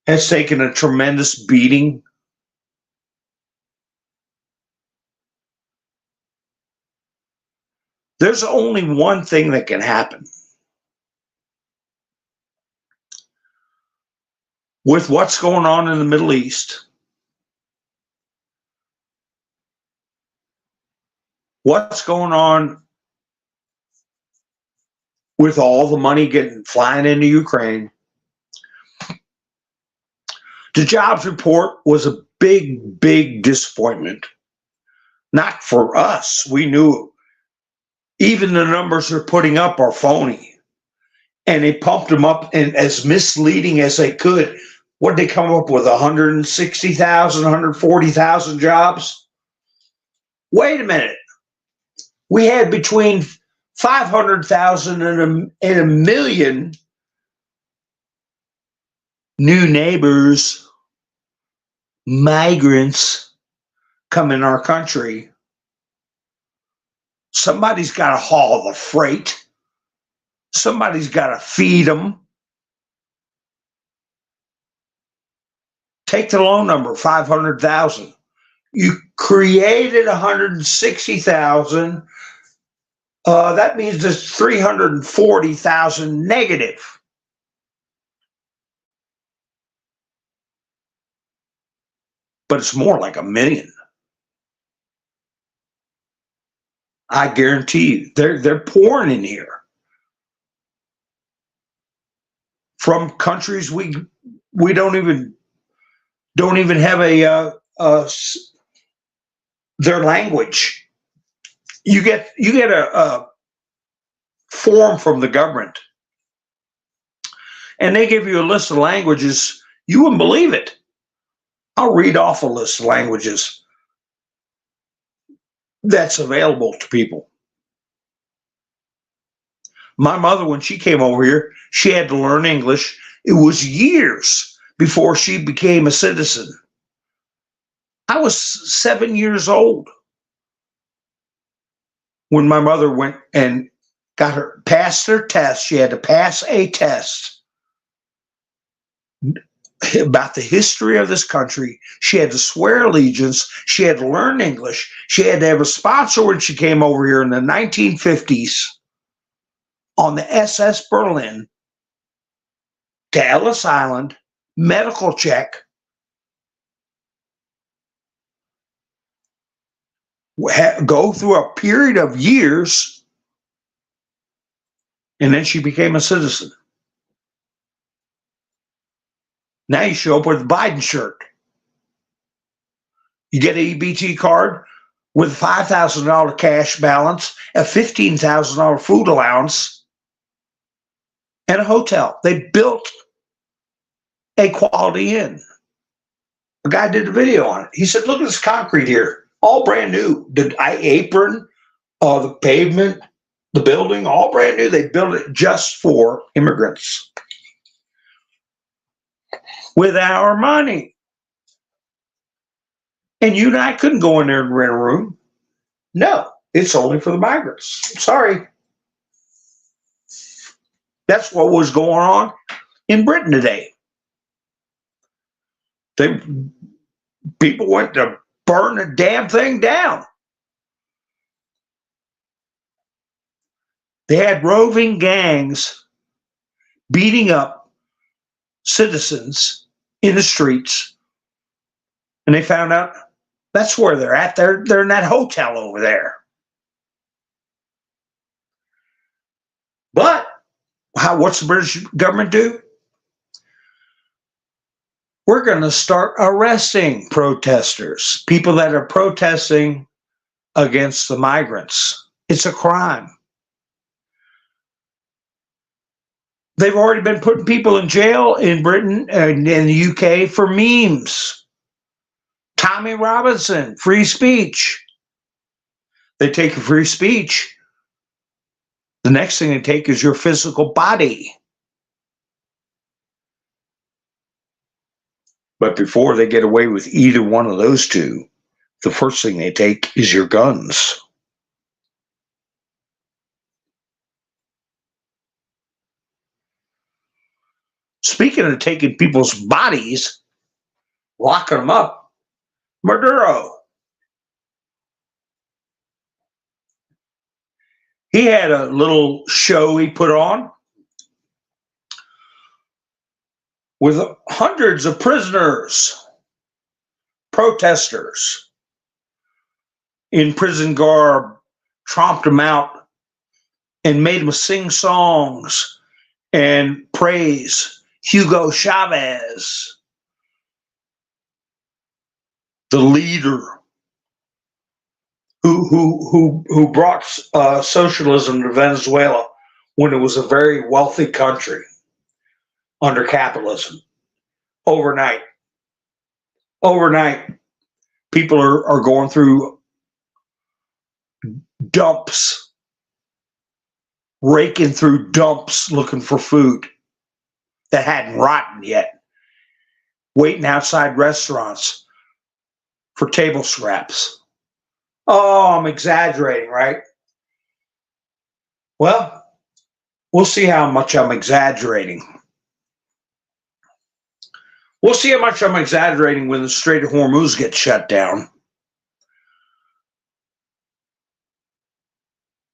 has taken a tremendous beating. There's only one thing that can happen. With what's going on in the Middle East, what's going on with all the money flying into Ukraine, the jobs report was a big, big disappointment. Not for us. We knew even the numbers they're putting up are phony. And they pumped them up and as misleading as they could. What did they come up with? 160,000, 140,000 jobs? Wait a minute. We had between 500,000 and a million new neighbors, migrants come in our country. Somebody's got to haul the freight. Somebody's got to feed them. Take the low number, 500,000. You created 160,000. That means there's 340,000 negative. But it's more like a million. I guarantee you, they're pouring in here from countries we don't even have their language. You get a form from the government, and they give you a list of languages. You wouldn't believe it. I'll read off a list of languages that's available to people. My mother, when she came over here, she had to learn English. It was years before she became a citizen. I was 7 years old when my mother went and got her passed her test. She had to pass a test about the history of this country. She had to swear allegiance. She had to learn English. She had to have a sponsor when she came over here in the 1950s on the SS Berlin to Ellis Island, medical check, go through a period of years, and then she became a citizen. Now you show up with a Biden shirt. You get an EBT card with a $5,000 cash balance, a $15,000 food allowance, and a hotel. They built a Quality Inn. A guy did a video on it. He said, look at this concrete here, all brand new. The apron, the pavement, the building, all brand new. They built it just for immigrants. With our money. And you and I couldn't go in there and rent a room. No, it's only for the migrants. Sorry. That's what was going on in Britain today. People went to burn the damn thing down. They had roving gangs beating up citizens in the streets, and they found out that's where they're at. They're in that hotel over there. But what's the British government do? We're going to start arresting protesters, people that are protesting against the migrants. It's a crime. They've already been putting people in jail in Britain and in the UK for memes. Tommy Robinson, free speech. They take your free speech. The next thing they take is your physical body. But before they get away with either one of those two, the first thing they take is your guns. Speaking of taking people's bodies, locking them up, Maduro. He had a little show he put on with hundreds of prisoners, protesters in prison garb, tromped them out and made them sing songs and praise Hugo Chavez, the leader who brought socialism to Venezuela when it was a very wealthy country under capitalism. Overnight, people are going through dumps, raking through dumps looking for food that hadn't rotten yet, waiting outside restaurants for table scraps. Oh, I'm exaggerating, right? Well, we'll see how much I'm exaggerating. We'll see how much I'm exaggerating when the Strait of Hormuz gets shut down.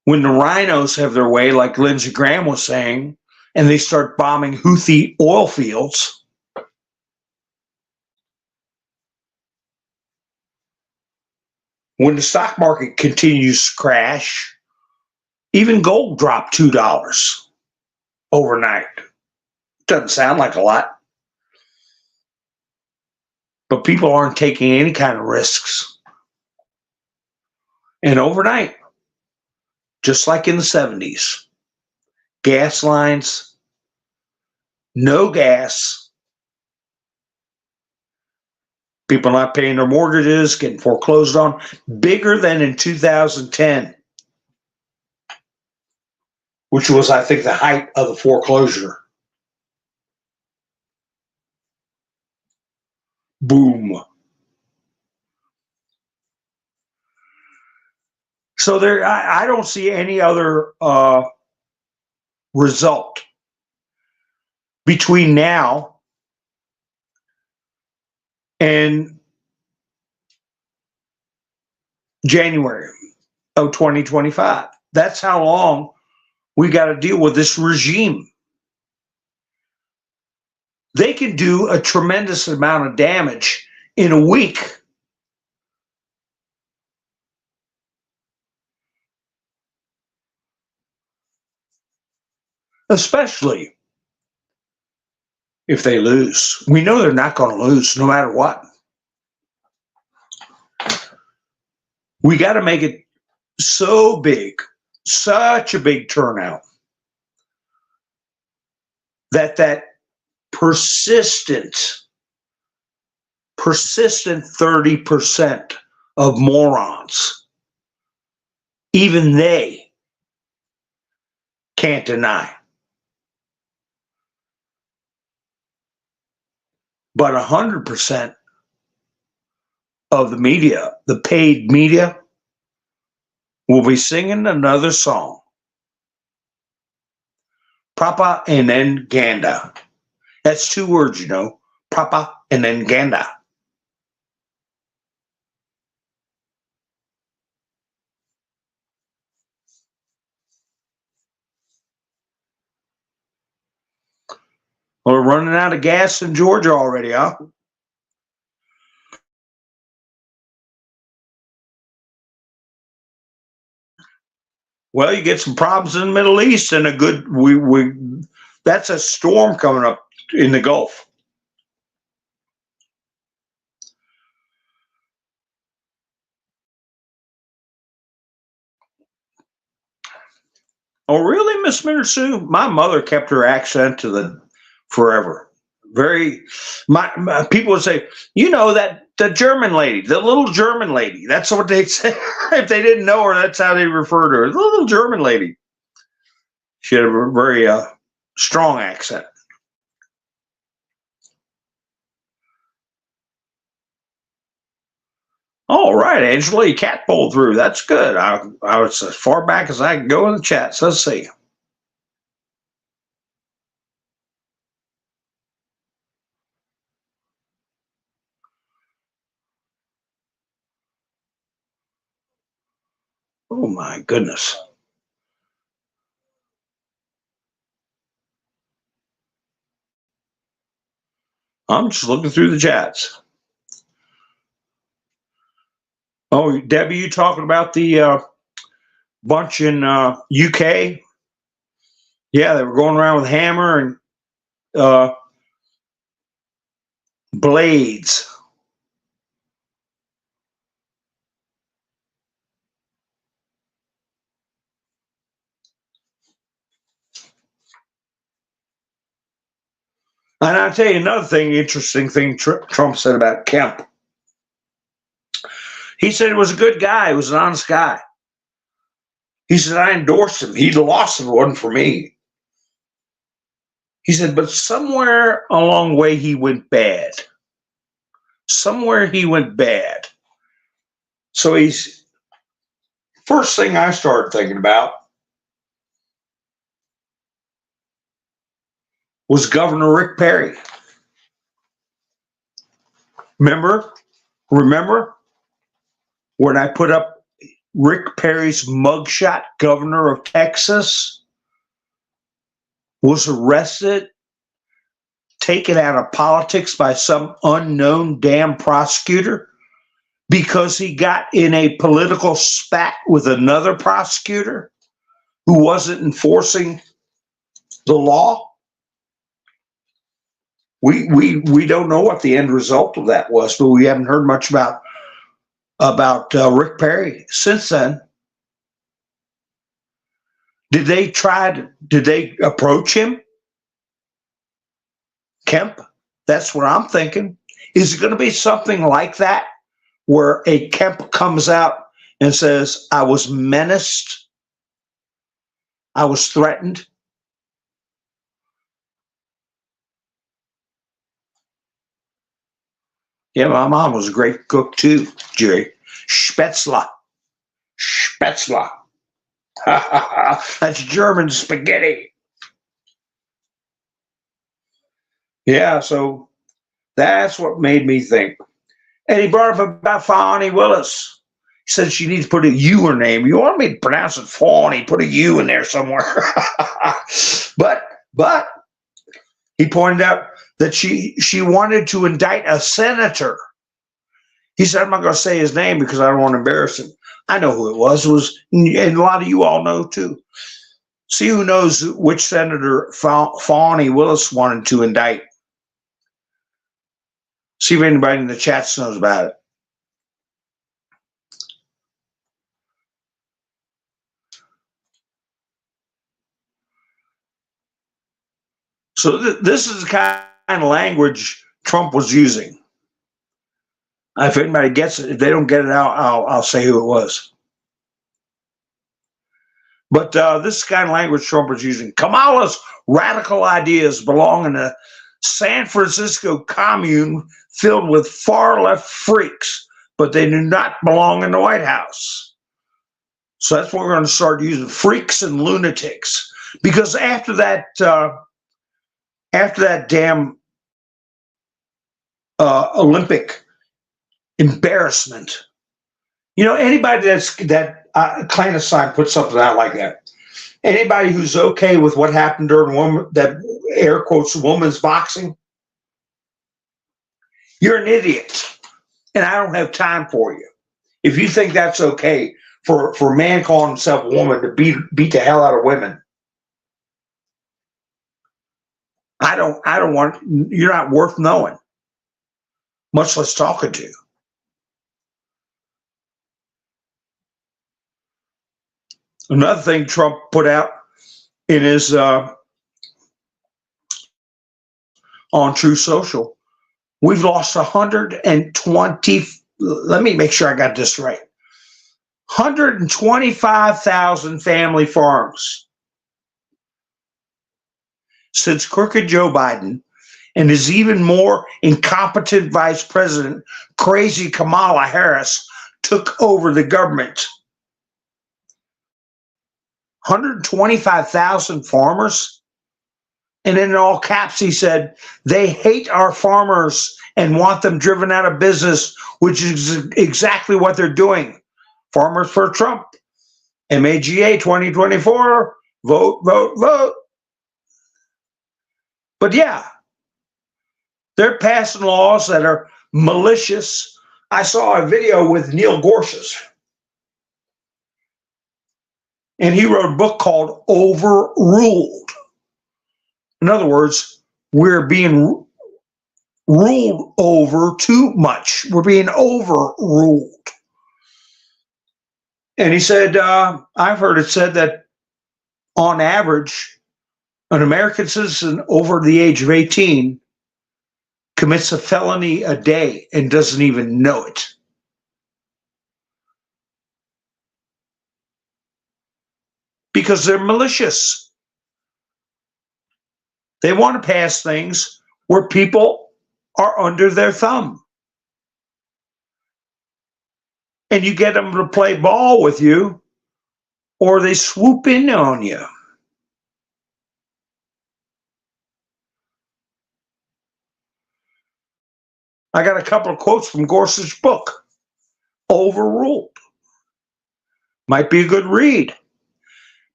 When the rhinos have their way, like Lindsey Graham was saying, and they start bombing Houthi oil fields. When the stock market continues to crash, even gold dropped $2 overnight. Doesn't sound like a lot. But people aren't taking any kind of risks. And overnight, just like in the 70s, gas lines, no gas, people not paying their mortgages, getting foreclosed on, bigger than in 2010, which was, I think, the height of the foreclosure. Boom. So I don't see any other result between now and January of 2025. That's how long we got to deal with this regime. They can do a tremendous amount of damage in a week. Especially if they lose. We know they're not going to lose no matter what. We got to make it so big, such a big turnout, that persistent 30% of morons, even they can't deny. But 100% of the media, the paid media, will be singing another song. Propaganda. That's 2 words, you know. Propaganda. We're running out of gas in Georgia already, huh? Well, you get some problems in the Middle East and that's a storm coming up in the Gulf. Oh, really, Miss Sue? My mother kept her accent to the forever. My people would say, you know, that the German lady, the little German lady. That's what they'd say. If they didn't know her, that's how they referred to her. The little German lady. She had a very strong accent. All right, Angela, you cat pulled through. That's good. I was as far back as I could go in the chat. So let's see. Oh, my goodness. I'm just looking through the chats. Oh, Debbie, you talking about the bunch in UK? Yeah, they were going around with hammer and blades. And I'll tell you another thing, interesting thing Trump said about Kemp. He said he was a good guy. He was an honest guy. He said, I endorsed him. He'd lost if it wasn't for me. He said, but somewhere along the way, he went bad. Somewhere he went bad. So first thing I started thinking about was Governor Rick Perry. Remember when I put up Rick Perry's mugshot? Governor of Texas was arrested, taken out of politics by some unknown damn prosecutor because he got in a political spat with another prosecutor who wasn't enforcing the law. We don't know what the end result of that was, but we haven't heard much about Rick Perry since then. Did they approach him? Kemp? That's what I'm thinking. Is it going to be something like that, where a Kemp comes out and says, I was menaced, I was threatened? Yeah, my mom was a great cook too, Jerry. Spätzle. Spätzle. That's German spaghetti. Yeah, so that's what made me think. And he brought up about Fawny Willis. He said she needs to put a U in her name. You want me to pronounce it Fawny, put a U in there somewhere. but he pointed out that she wanted to indict a senator. He said, I'm not going to say his name because I don't want to embarrass him. I know who it was. It was, and a lot of you all know too. See who knows which Senator Fawny Willis wanted to indict. See if anybody in the chats knows about it. So this is the kind of language Trump was using. If anybody gets it, if they don't get it out, I'll say who it was. But this is the kind of language Trump was using. Kamala's radical ideas belong in a San Francisco commune filled with far-left freaks, but they do not belong in the White House. So that's what we're going to start using, freaks and lunatics. Because after that damn Olympic embarrassment, you know, anybody that clandestine puts something out like that, anybody who's okay with what happened during that air quotes women's boxing, you're an idiot, and I don't have time for you. If you think that's okay for a man calling himself a woman to beat the hell out of women, I don't want. You're not worth knowing, much less talking to. Another thing Trump put out in his on T0uch Social, we've lost 120. Let me make sure I got this right. 125,000 family farms since crooked Joe Biden and his even more incompetent vice president, crazy Kamala Harris, took over the government. 125,000 farmers. And in all caps, he said, they hate our farmers and want them driven out of business, which is exactly what they're doing. Farmers for Trump. MAGA 2024, vote, vote, vote. But yeah, they're passing laws that are malicious. I saw a video with Neil Gorsuch, and he wrote a book called Overruled. In other words, we're being ruled over too much. We're being overruled. And he said, I've heard it said that on average, an American citizen over the age of 18 commits a felony a day and doesn't even know it. Because they're malicious. They want to pass things where people are under their thumb. And you get them to play ball with you, or they swoop in on you. I got a couple of quotes from Gorsuch's book, Overruled. Might be a good read.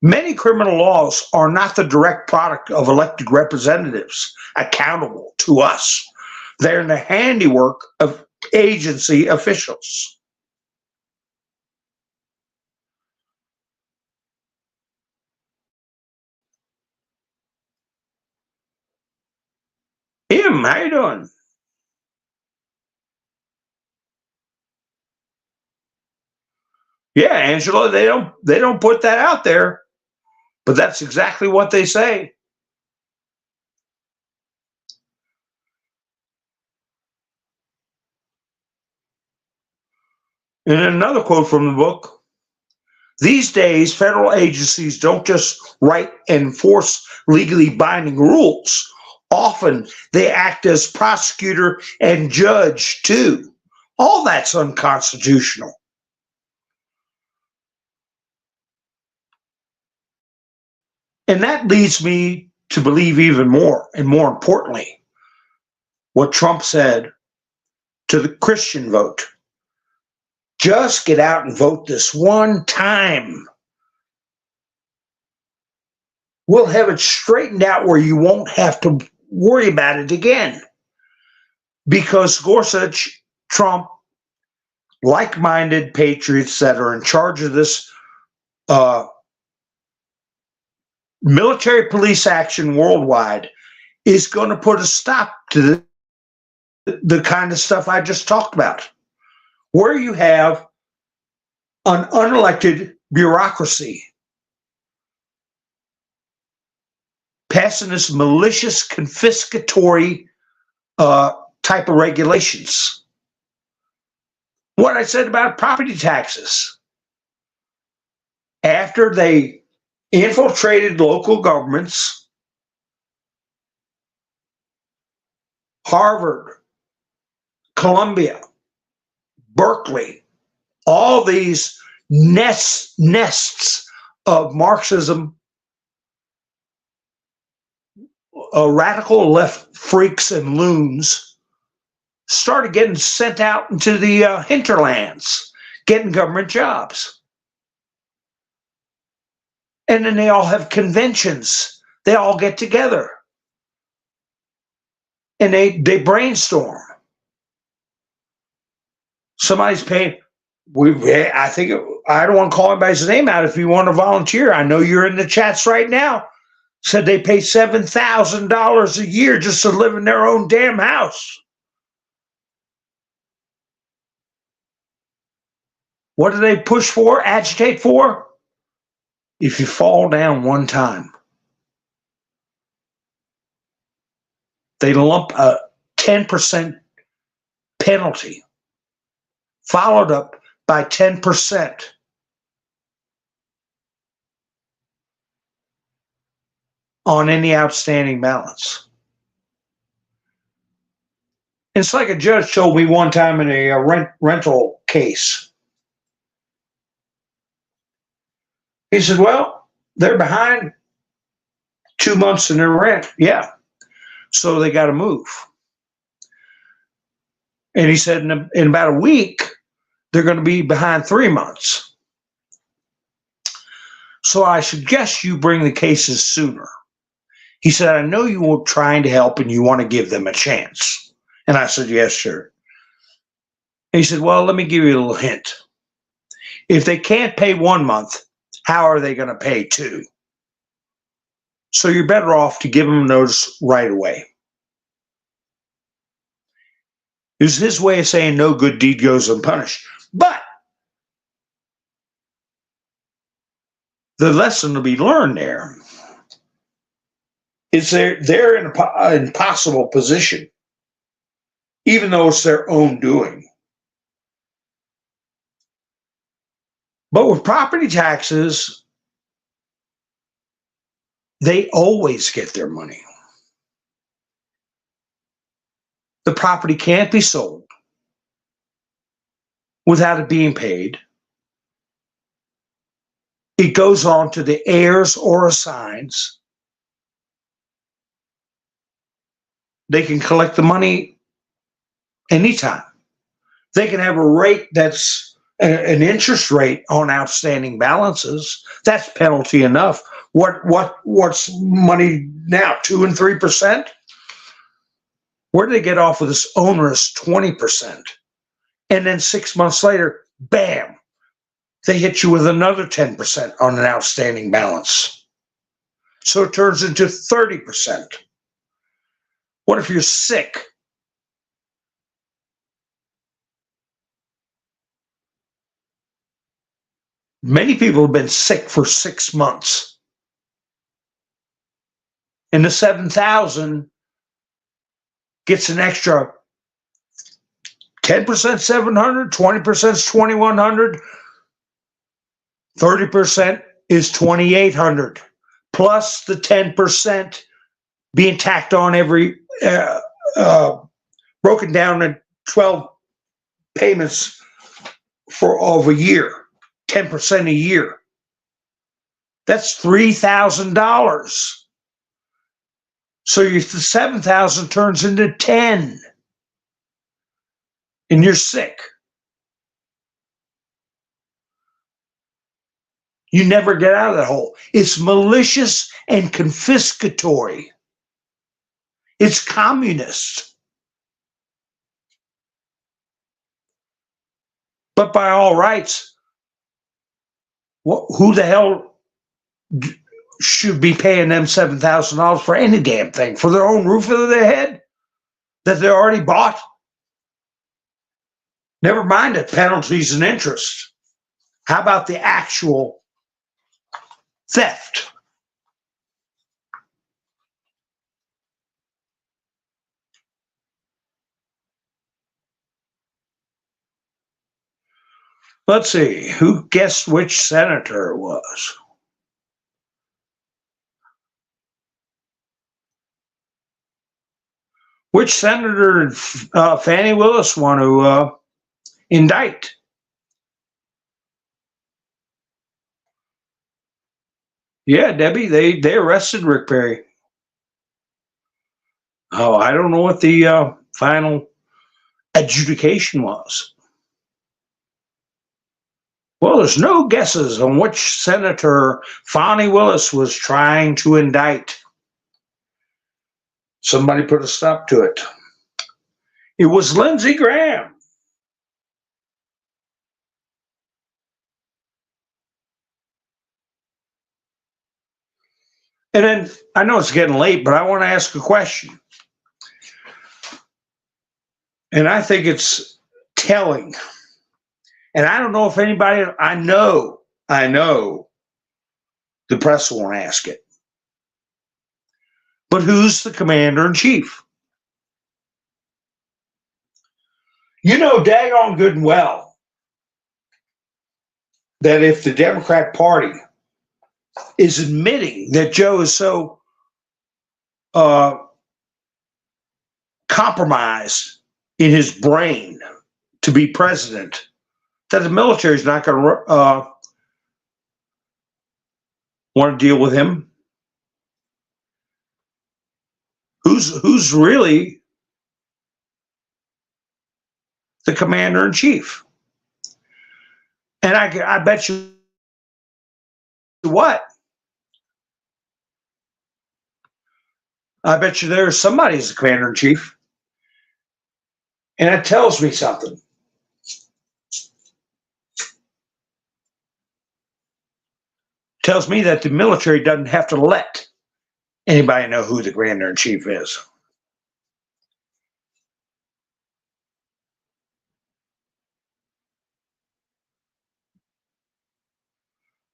Many criminal laws are not the direct product of elected representatives accountable to us. They're in the handiwork of agency officials. Im, how you doing? Yeah, Angela, they don't put that out there, but that's exactly what they say. And another quote from the book: these days, federal agencies don't just write and enforce legally binding rules. Often they act as prosecutor and judge too. All that's unconstitutional. And that leads me to believe even more, and more importantly, what Trump said to the Christian vote. Just get out and vote this one time. We'll have it straightened out where you won't have to worry about it again. Because Gorsuch, Trump, like-minded patriots that are in charge of this military police action worldwide is going to put a stop to the kind of stuff I just talked about, where you have an unelected bureaucracy passing this malicious, confiscatory type of regulations. What I said about property taxes. After they infiltrated local governments, Harvard, Columbia, Berkeley, all these nests of Marxism, radical left freaks and loons started getting sent out into the hinterlands, getting government jobs. And then they all have conventions. They all get together. And they brainstorm. Somebody's paying. I don't want to call anybody's name out if you want to volunteer. I know you're in the chats right now. Said they pay $7,000 a year just to live in their own damn house. What do they push for, agitate for? If you fall down one time, they lump a 10% penalty, followed up by 10% on any outstanding balance. It's like a judge told me one time in a rental case. He said, well, they're behind 2 months in their rent. Yeah. So they got to move. And he said, in about a week, they're going to be behind 3 months. So I suggest you bring the cases sooner. He said, I know you were trying to help and you want to give them a chance. And I said, yes, sir. And he said, well, let me give you a little hint. If they can't pay 1 month, how are they going to pay 2? So you're better off to give them notice right away. It was his way of saying no good deed goes unpunished. But the lesson to be learned there is they're in an impossible position, even though it's their own doing. But with property taxes, they always get their money. The property can't be sold without it being paid. It goes on to the heirs or assigns. They can collect the money anytime. They can have a rate that's an interest rate on outstanding balances. That's penalty enough. What's money now? 2 and 3%? Where do they get off with this onerous 20%? And then 6 months later, bam, they hit you with another 10% on an outstanding balance. So it turns into 30%. What if you're sick? Many people have been sick for 6 months. And the 7,000 gets an extra 10% 700, 20% is 2100, 30% is 2800, plus the 10% being tacked on every broken down in 12 payments of a year, 10% a year. That's $3,000. So your 7,000 turns into 10, and you're sick. You never get out of that hole. It's malicious and confiscatory. It's communist. But by all rights, who the hell should be paying them $7,000 for any damn thing? For their own roof over their head that they already bought? Never mind the penalties and interest. How about the actual theft? Let's see, who guessed which senator it was? Which senator did Fannie Willis want to indict? Yeah, Debbie, they arrested Rick Perry. Oh, I don't know what the final adjudication was. Well, there's no guesses on which senator Fannie Willis was trying to indict. Somebody put a stop to it. It was Lindsey Graham. And then, I know it's getting late, but I want to ask a question. And I think it's telling. And I don't know if anybody, I know the press won't ask it. But who's the commander-in-chief? You know daggone good and well that if the Democrat Party is admitting that Joe is so compromised in his brain to be president, that the military is not going to want to deal with him. Who's really the commander-in-chief? And I bet you what? I bet you there's somebody who's the commander-in-chief. And that tells me something. Tells me that the military doesn't have to let anybody know who the commander-in-chief is.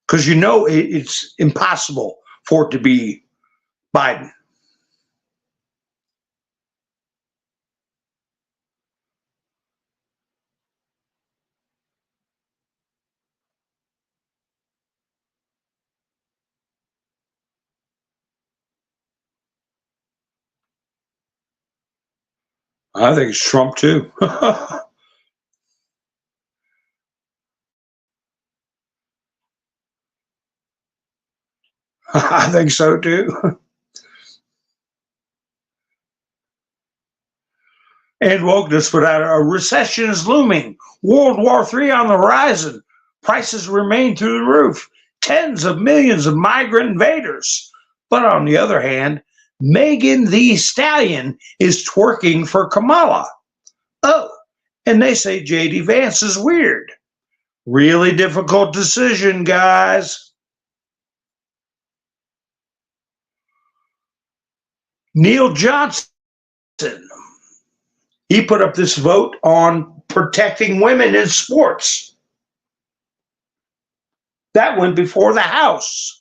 Because you know it's impossible for it to be Biden. I think it's Trump too. I think so too. And wokeness put out a recession is looming. World War III on the horizon. Prices remain through the roof. Tens of millions of migrant invaders. But on the other hand, Megan the Stallion is twerking for Kamala. Oh, and they say J.D. Vance is weird. Really difficult decision, guys. Neil Johnson, he put up this vote on protecting women in sports. That went before the House.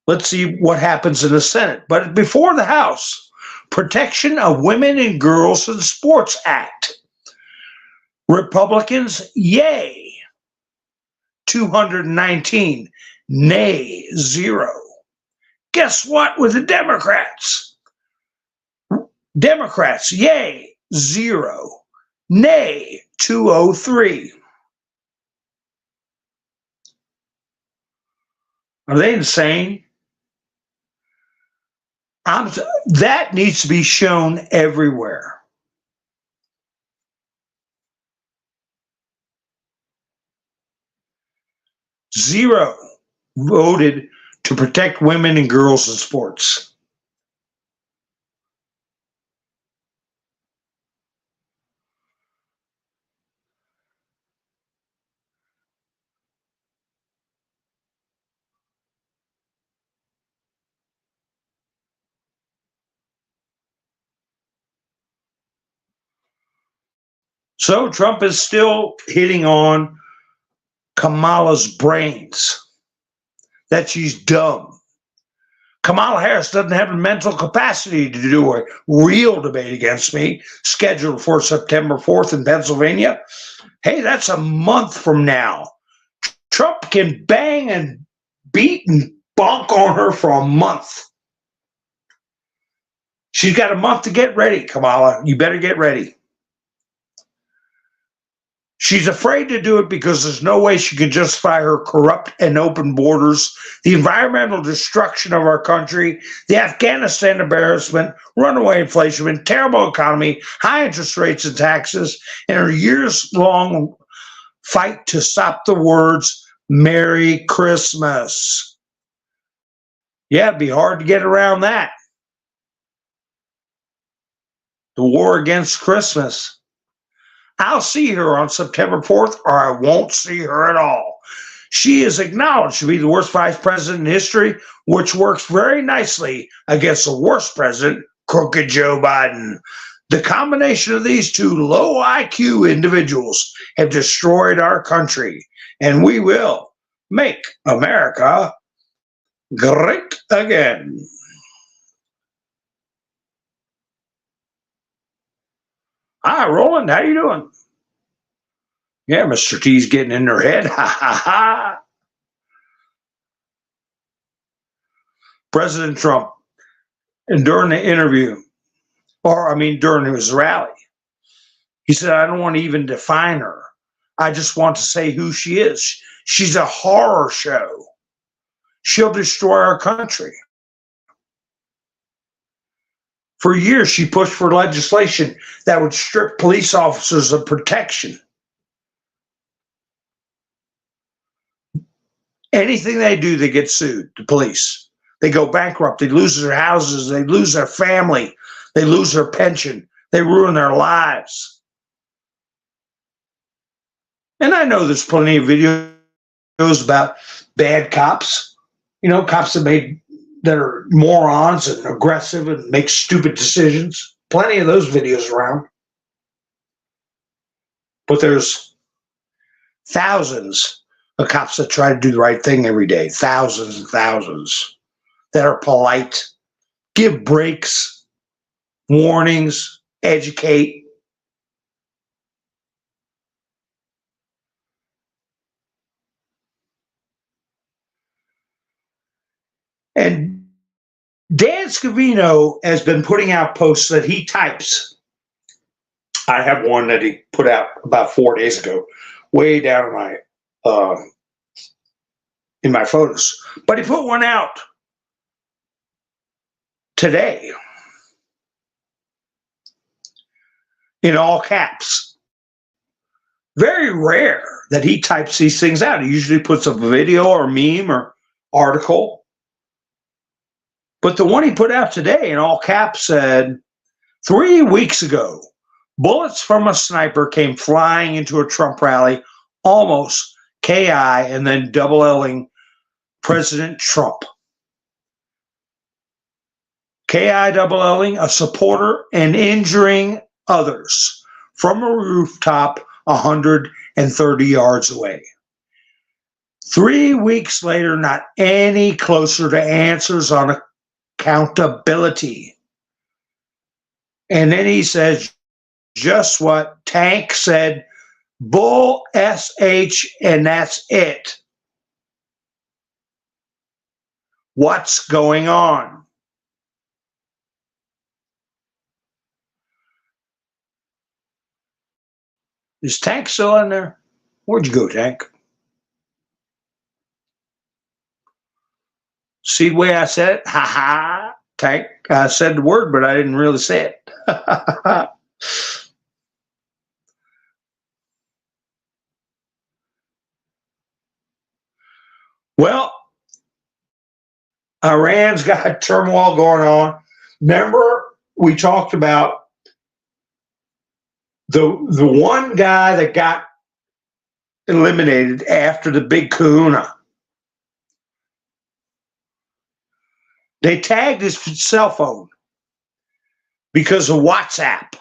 Let's see what happens in the Senate. But before the House, Protection of Women and Girls in Sports Act. Republicans, yay, 219, nay, 0. Guess what with the Democrats? Democrats, yay, 0, nay, 203. Are they insane? That needs to be shown everywhere. Zero voted to protect women and girls in sports. So Trump is still hitting on Kamala's brains, that she's dumb. Kamala Harris doesn't have the mental capacity to do a real debate against me, scheduled for September 4th in Pennsylvania. Hey, that's a month from now. Trump can bang and beat and bonk on her for a month. She's got a month to get ready, Kamala. You better get ready. She's afraid to do it because there's no way she can justify her corrupt and open borders, the environmental destruction of our country, the Afghanistan embarrassment, runaway inflation, terrible economy, high interest rates and taxes, and her years-long fight to stop the words Merry Christmas. Yeah, it'd be hard to get around that. The war against Christmas. I'll see her on September 4th, or I won't see her at all. She is acknowledged to be the worst vice president in history, which works very nicely against the worst president, crooked Joe Biden. The combination of these two low IQ individuals have destroyed our country, and we will make America great again. Hi, Roland. How you doing? Yeah, Mr. T's getting in their head. Ha, ha, ha. President Trump, and during the interview, during his rally, he said, I don't want to even define her. I just want to say who she is. She's a horror show. She'll destroy our country. For years, she pushed for legislation that would strip police officers of protection. Anything they do, they get sued, the police. They go bankrupt. They lose their houses. They lose their family. They lose their pension. They ruin their lives. And I know there's plenty of videos about bad cops, cops that are morons and aggressive and make stupid decisions. Plenty of those videos around. But there's thousands of cops that try to do the right thing every day. Thousands and thousands that are polite, give breaks, warnings, educate. And Dan Scavino has been putting out posts that he types. I have one that he put out about 4 days ago, way down in my photos. But he put one out today in all caps. Very rare that he types these things out. He usually puts up a video or meme or article. But the one he put out today in all caps said, 3 weeks ago, bullets from a sniper came flying into a Trump rally, almost KI and then double L-ing President Trump. KI double L-ing a supporter and injuring others from a rooftop 130 yards away. 3 weeks later, not any closer to answers on accountability. And then he says just what Tank said Bull, SH, and that's it. What's going on? Is Tank still in there? Where'd you go, Tank? See the way I said it? Ha ha. Tank, I said the word, but I didn't really say it. Well, Iran's got turmoil going on. Remember, we talked about the one guy that got eliminated after the big kahuna. They tagged his cell phone because of WhatsApp.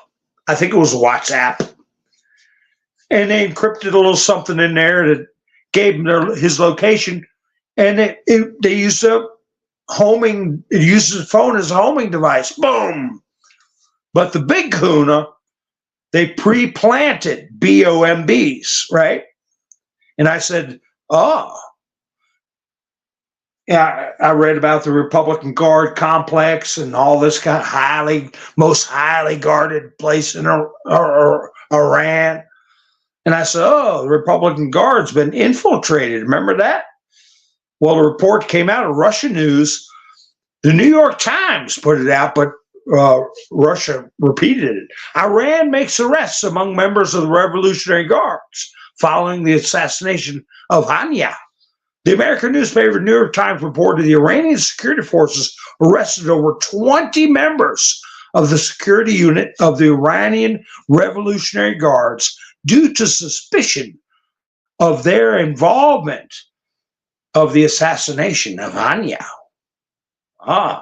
I think it was WhatsApp. And they encrypted a little something in there that gave him his location. And they used it uses the phone as a homing device. Boom. But the big kahuna, they pre-planted BOMBs, right? And I said, oh. Yeah, I read about the Republican Guard complex and all this kind of most highly guarded place in Iran. And I said, oh, the Republican Guard's been infiltrated. Remember that? Well, a report came out of Russian news. The New York Times put it out, but Russia repeated it. Iran makes arrests among members of the Revolutionary Guards following the assassination of Hania. The American newspaper New York Times reported the Iranian security forces arrested over 20 members of the security unit of the Iranian Revolutionary Guards due to suspicion of their involvement of the assassination of Hania.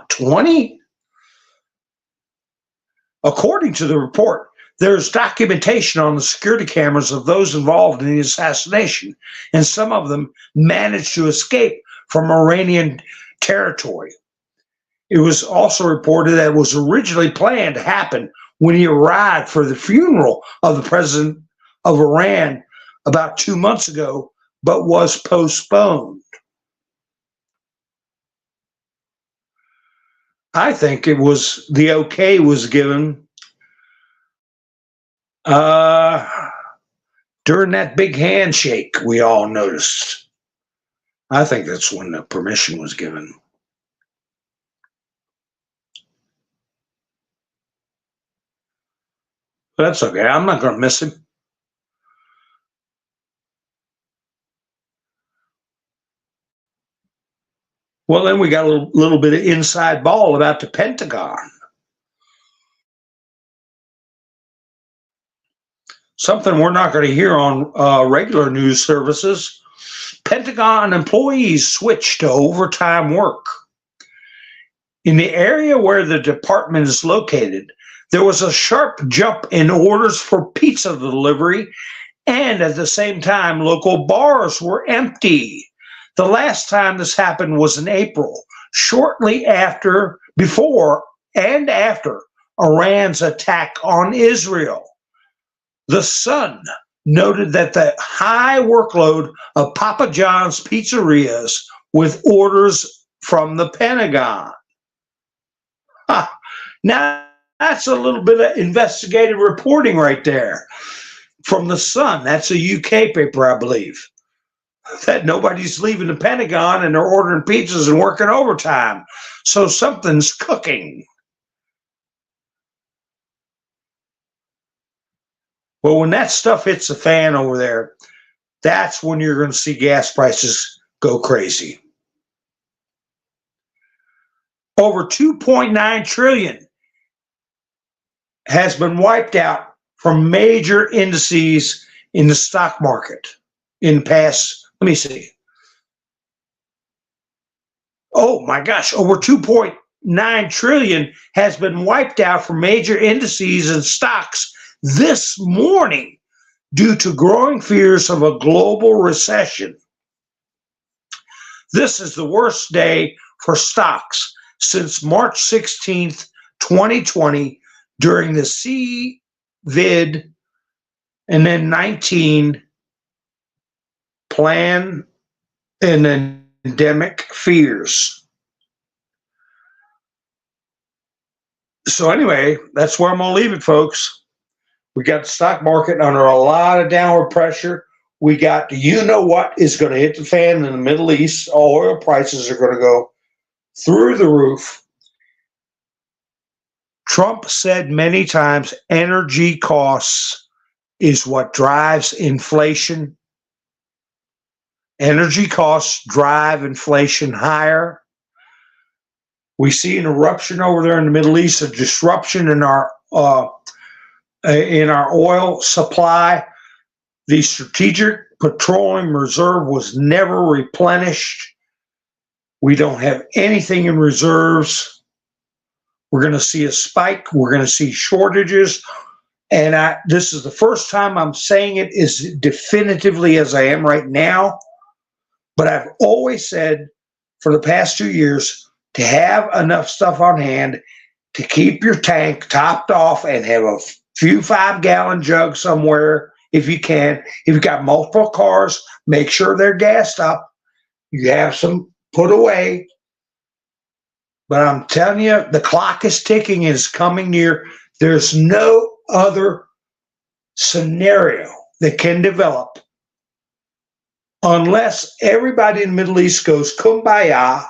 20? According to the report, there's documentation on the security cameras of those involved in the assassination, and some of them managed to escape from Iranian territory. It was also reported that it was originally planned to happen when he arrived for the funeral of the president of Iran about 2 months ago, but was postponed. I think it was the okay was given during that big handshake we all noticed. I think that's when the permission was given. But that's okay. I'm not going to miss him. Well, then we got a little bit of inside ball about the Pentagon. Something we're not going to hear on regular news services. Pentagon employees switch to overtime work. In the area where the department is located, there was a sharp jump in orders for pizza delivery, and at the same time, local bars were empty. The last time this happened was in April, shortly before and after Iran's attack on Israel. The Sun noted that the high workload of Papa John's pizzerias with orders from the Pentagon. Now, that's a little bit of investigative reporting right there from the Sun. That's a UK paper, I believe. That nobody's leaving the Pentagon and they're ordering pizzas and working overtime. So something's cooking. Well, when that stuff hits the fan over there, that's when you're going to see gas prices go crazy. Over 2.9 trillion has been wiped out from major indices in the stock market in the past. Let me see. Oh my gosh, over 2.9 trillion has been wiped out from major indices and stocks this morning due to growing fears of a global recession. This is the worst day for stocks since March 16th, 2020, during the COVID And then 19, plan and endemic fears. So anyway, that's where I'm going to leave it, folks. We got the stock market under a lot of downward pressure. We got, you know what is going to hit the fan in the Middle East. Oil prices are going to go through the roof. Trump said many times energy costs is what drives inflation. Energy costs drive inflation higher. We see an eruption over there in the Middle East, a disruption in our oil supply. The strategic petroleum reserve was never replenished. We don't have anything in reserves. We're going to see a spike. We're going to see shortages. And this is the first time I'm saying it as definitively as I am right now. But I've always said for the past 2 years to have enough stuff on hand to keep your tank topped off and have a few 5-gallon jugs somewhere if you can. If you've got multiple cars, make sure they're gassed up. You have some put away. But I'm telling you, the clock is ticking and it's coming near. There's no other scenario that can develop unless everybody in the Middle East goes kumbaya.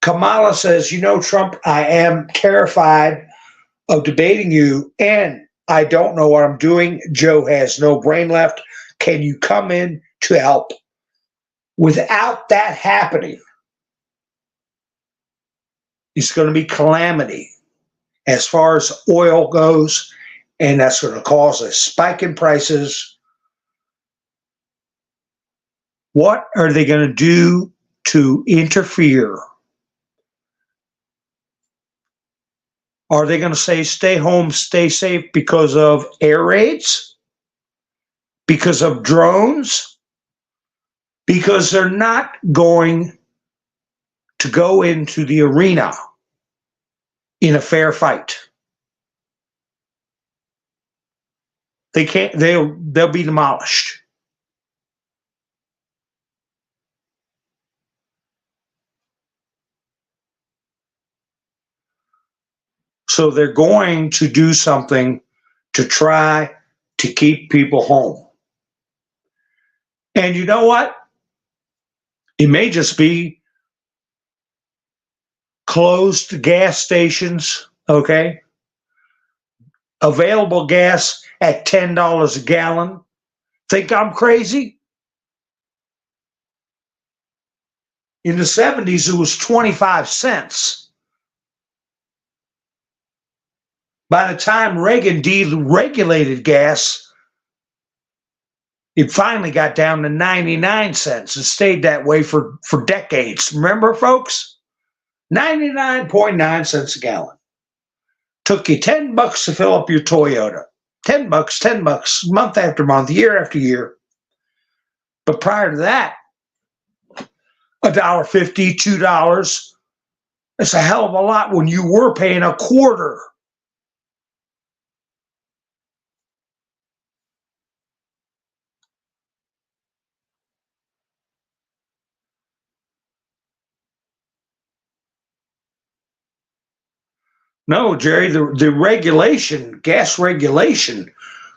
Kamala says, you know, Trump, I am terrified of debating you, and I don't know what I'm doing. Joe has no brain left. Can you come in to help? Without that happening, it's going to be calamity as far as oil goes, and that's going to cause a spike in prices. What are they going to do to interfere? Are they going to say stay home, stay safe because of air raids? Because of drones? Because they're not going to go into the arena in a fair fight. They can't, they'll be demolished. So they're going to do something to try to keep people home. And you know what? It may just be closed gas stations, okay? Available gas at $10 a gallon. Think I'm crazy? In the 70s, it was 25 cents. By the time Reagan deregulated gas, it finally got down to 99 cents and stayed that way for decades. Remember, folks? 99.9 cents a gallon. Took you $10 to fill up your Toyota. $10, month after month, year after year. But prior to that, $1.50, $2. It's a hell of a lot when you were paying a quarter. No, Jerry, the regulation, gas regulation,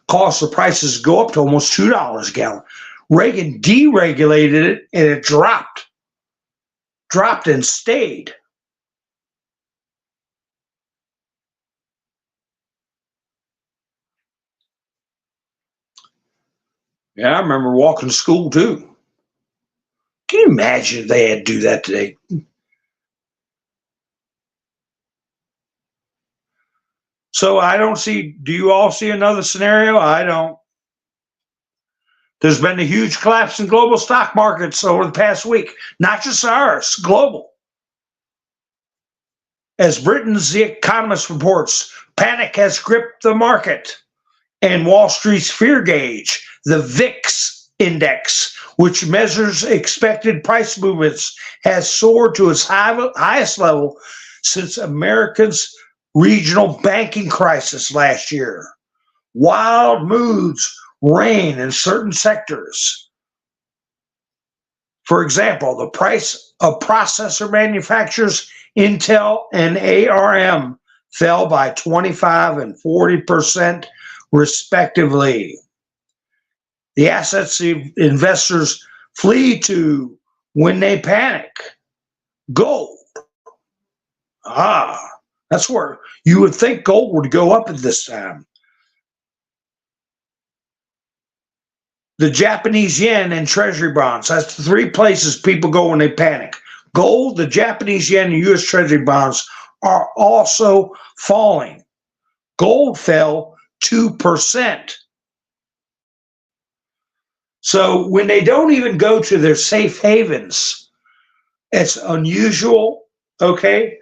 caused the prices to go up to almost $2 a gallon. Reagan deregulated it and it dropped and stayed. Yeah, I remember walking to school too. Can you imagine if they had to do that today? So I don't see, do you all see another scenario? I don't. There's been a huge collapse in global stock markets over the past week, not just ours, global. As Britain's The Economist reports, panic has gripped the market, and Wall Street's fear gauge, the VIX index, which measures expected price movements, has soared to its highest level since America's regional banking crisis last year. Wild moods reign in certain sectors. For example, the price of processor manufacturers, Intel and ARM, fell by 25 and 40% respectively. The assets investors flee to when they panic. Gold. That's where you would think gold would go up at this time. The Japanese yen and treasury bonds. That's the three places people go when they panic. Gold, the Japanese yen, and U.S. treasury bonds are also falling. Gold fell 2%. So when they don't even go to their safe havens, it's unusual, okay?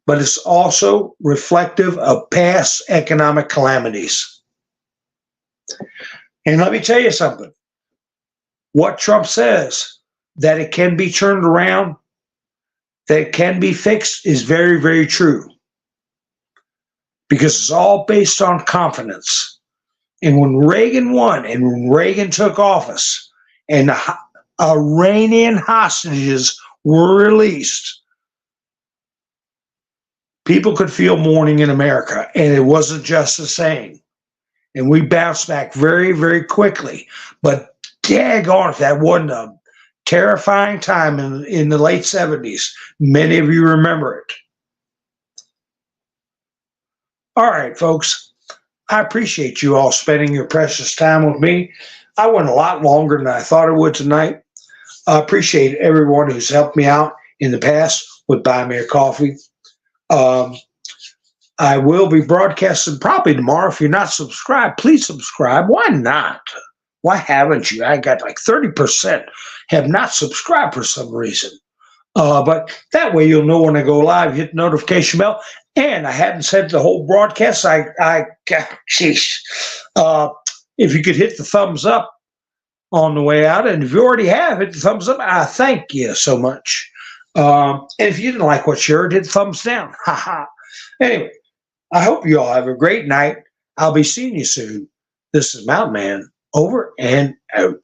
But it's also reflective of past economic calamities. And let me tell you something. What Trump says, that it can be turned around, that it can be fixed, is very, very true. Because it's all based on confidence. And when Reagan won and when Reagan took office and the Iranian hostages were released, people could feel mourning in America, and it wasn't just the same. And we bounced back very, very quickly. But daggone if that wasn't a terrifying time in the late 70s. Many of you remember it. All right, folks. I appreciate you all spending your precious time with me. I went a lot longer than I thought I would tonight. I appreciate everyone who's helped me out in the past with buying me a coffee. I will be broadcasting probably tomorrow. If you're not subscribed, please subscribe. Why not? Why haven't you? I got like 30% have not subscribed for some reason. But that way you'll know when I go live, hit the notification bell. And I hadn't said the whole broadcast. If you could hit the thumbs up on the way out, and if you already have, hit the thumbs up. I thank you so much. And if you didn't like what you heard, hit thumbs down. Anyway, I hope you all have a great night. I'll be seeing you soon. This is Mountain Man, over and out.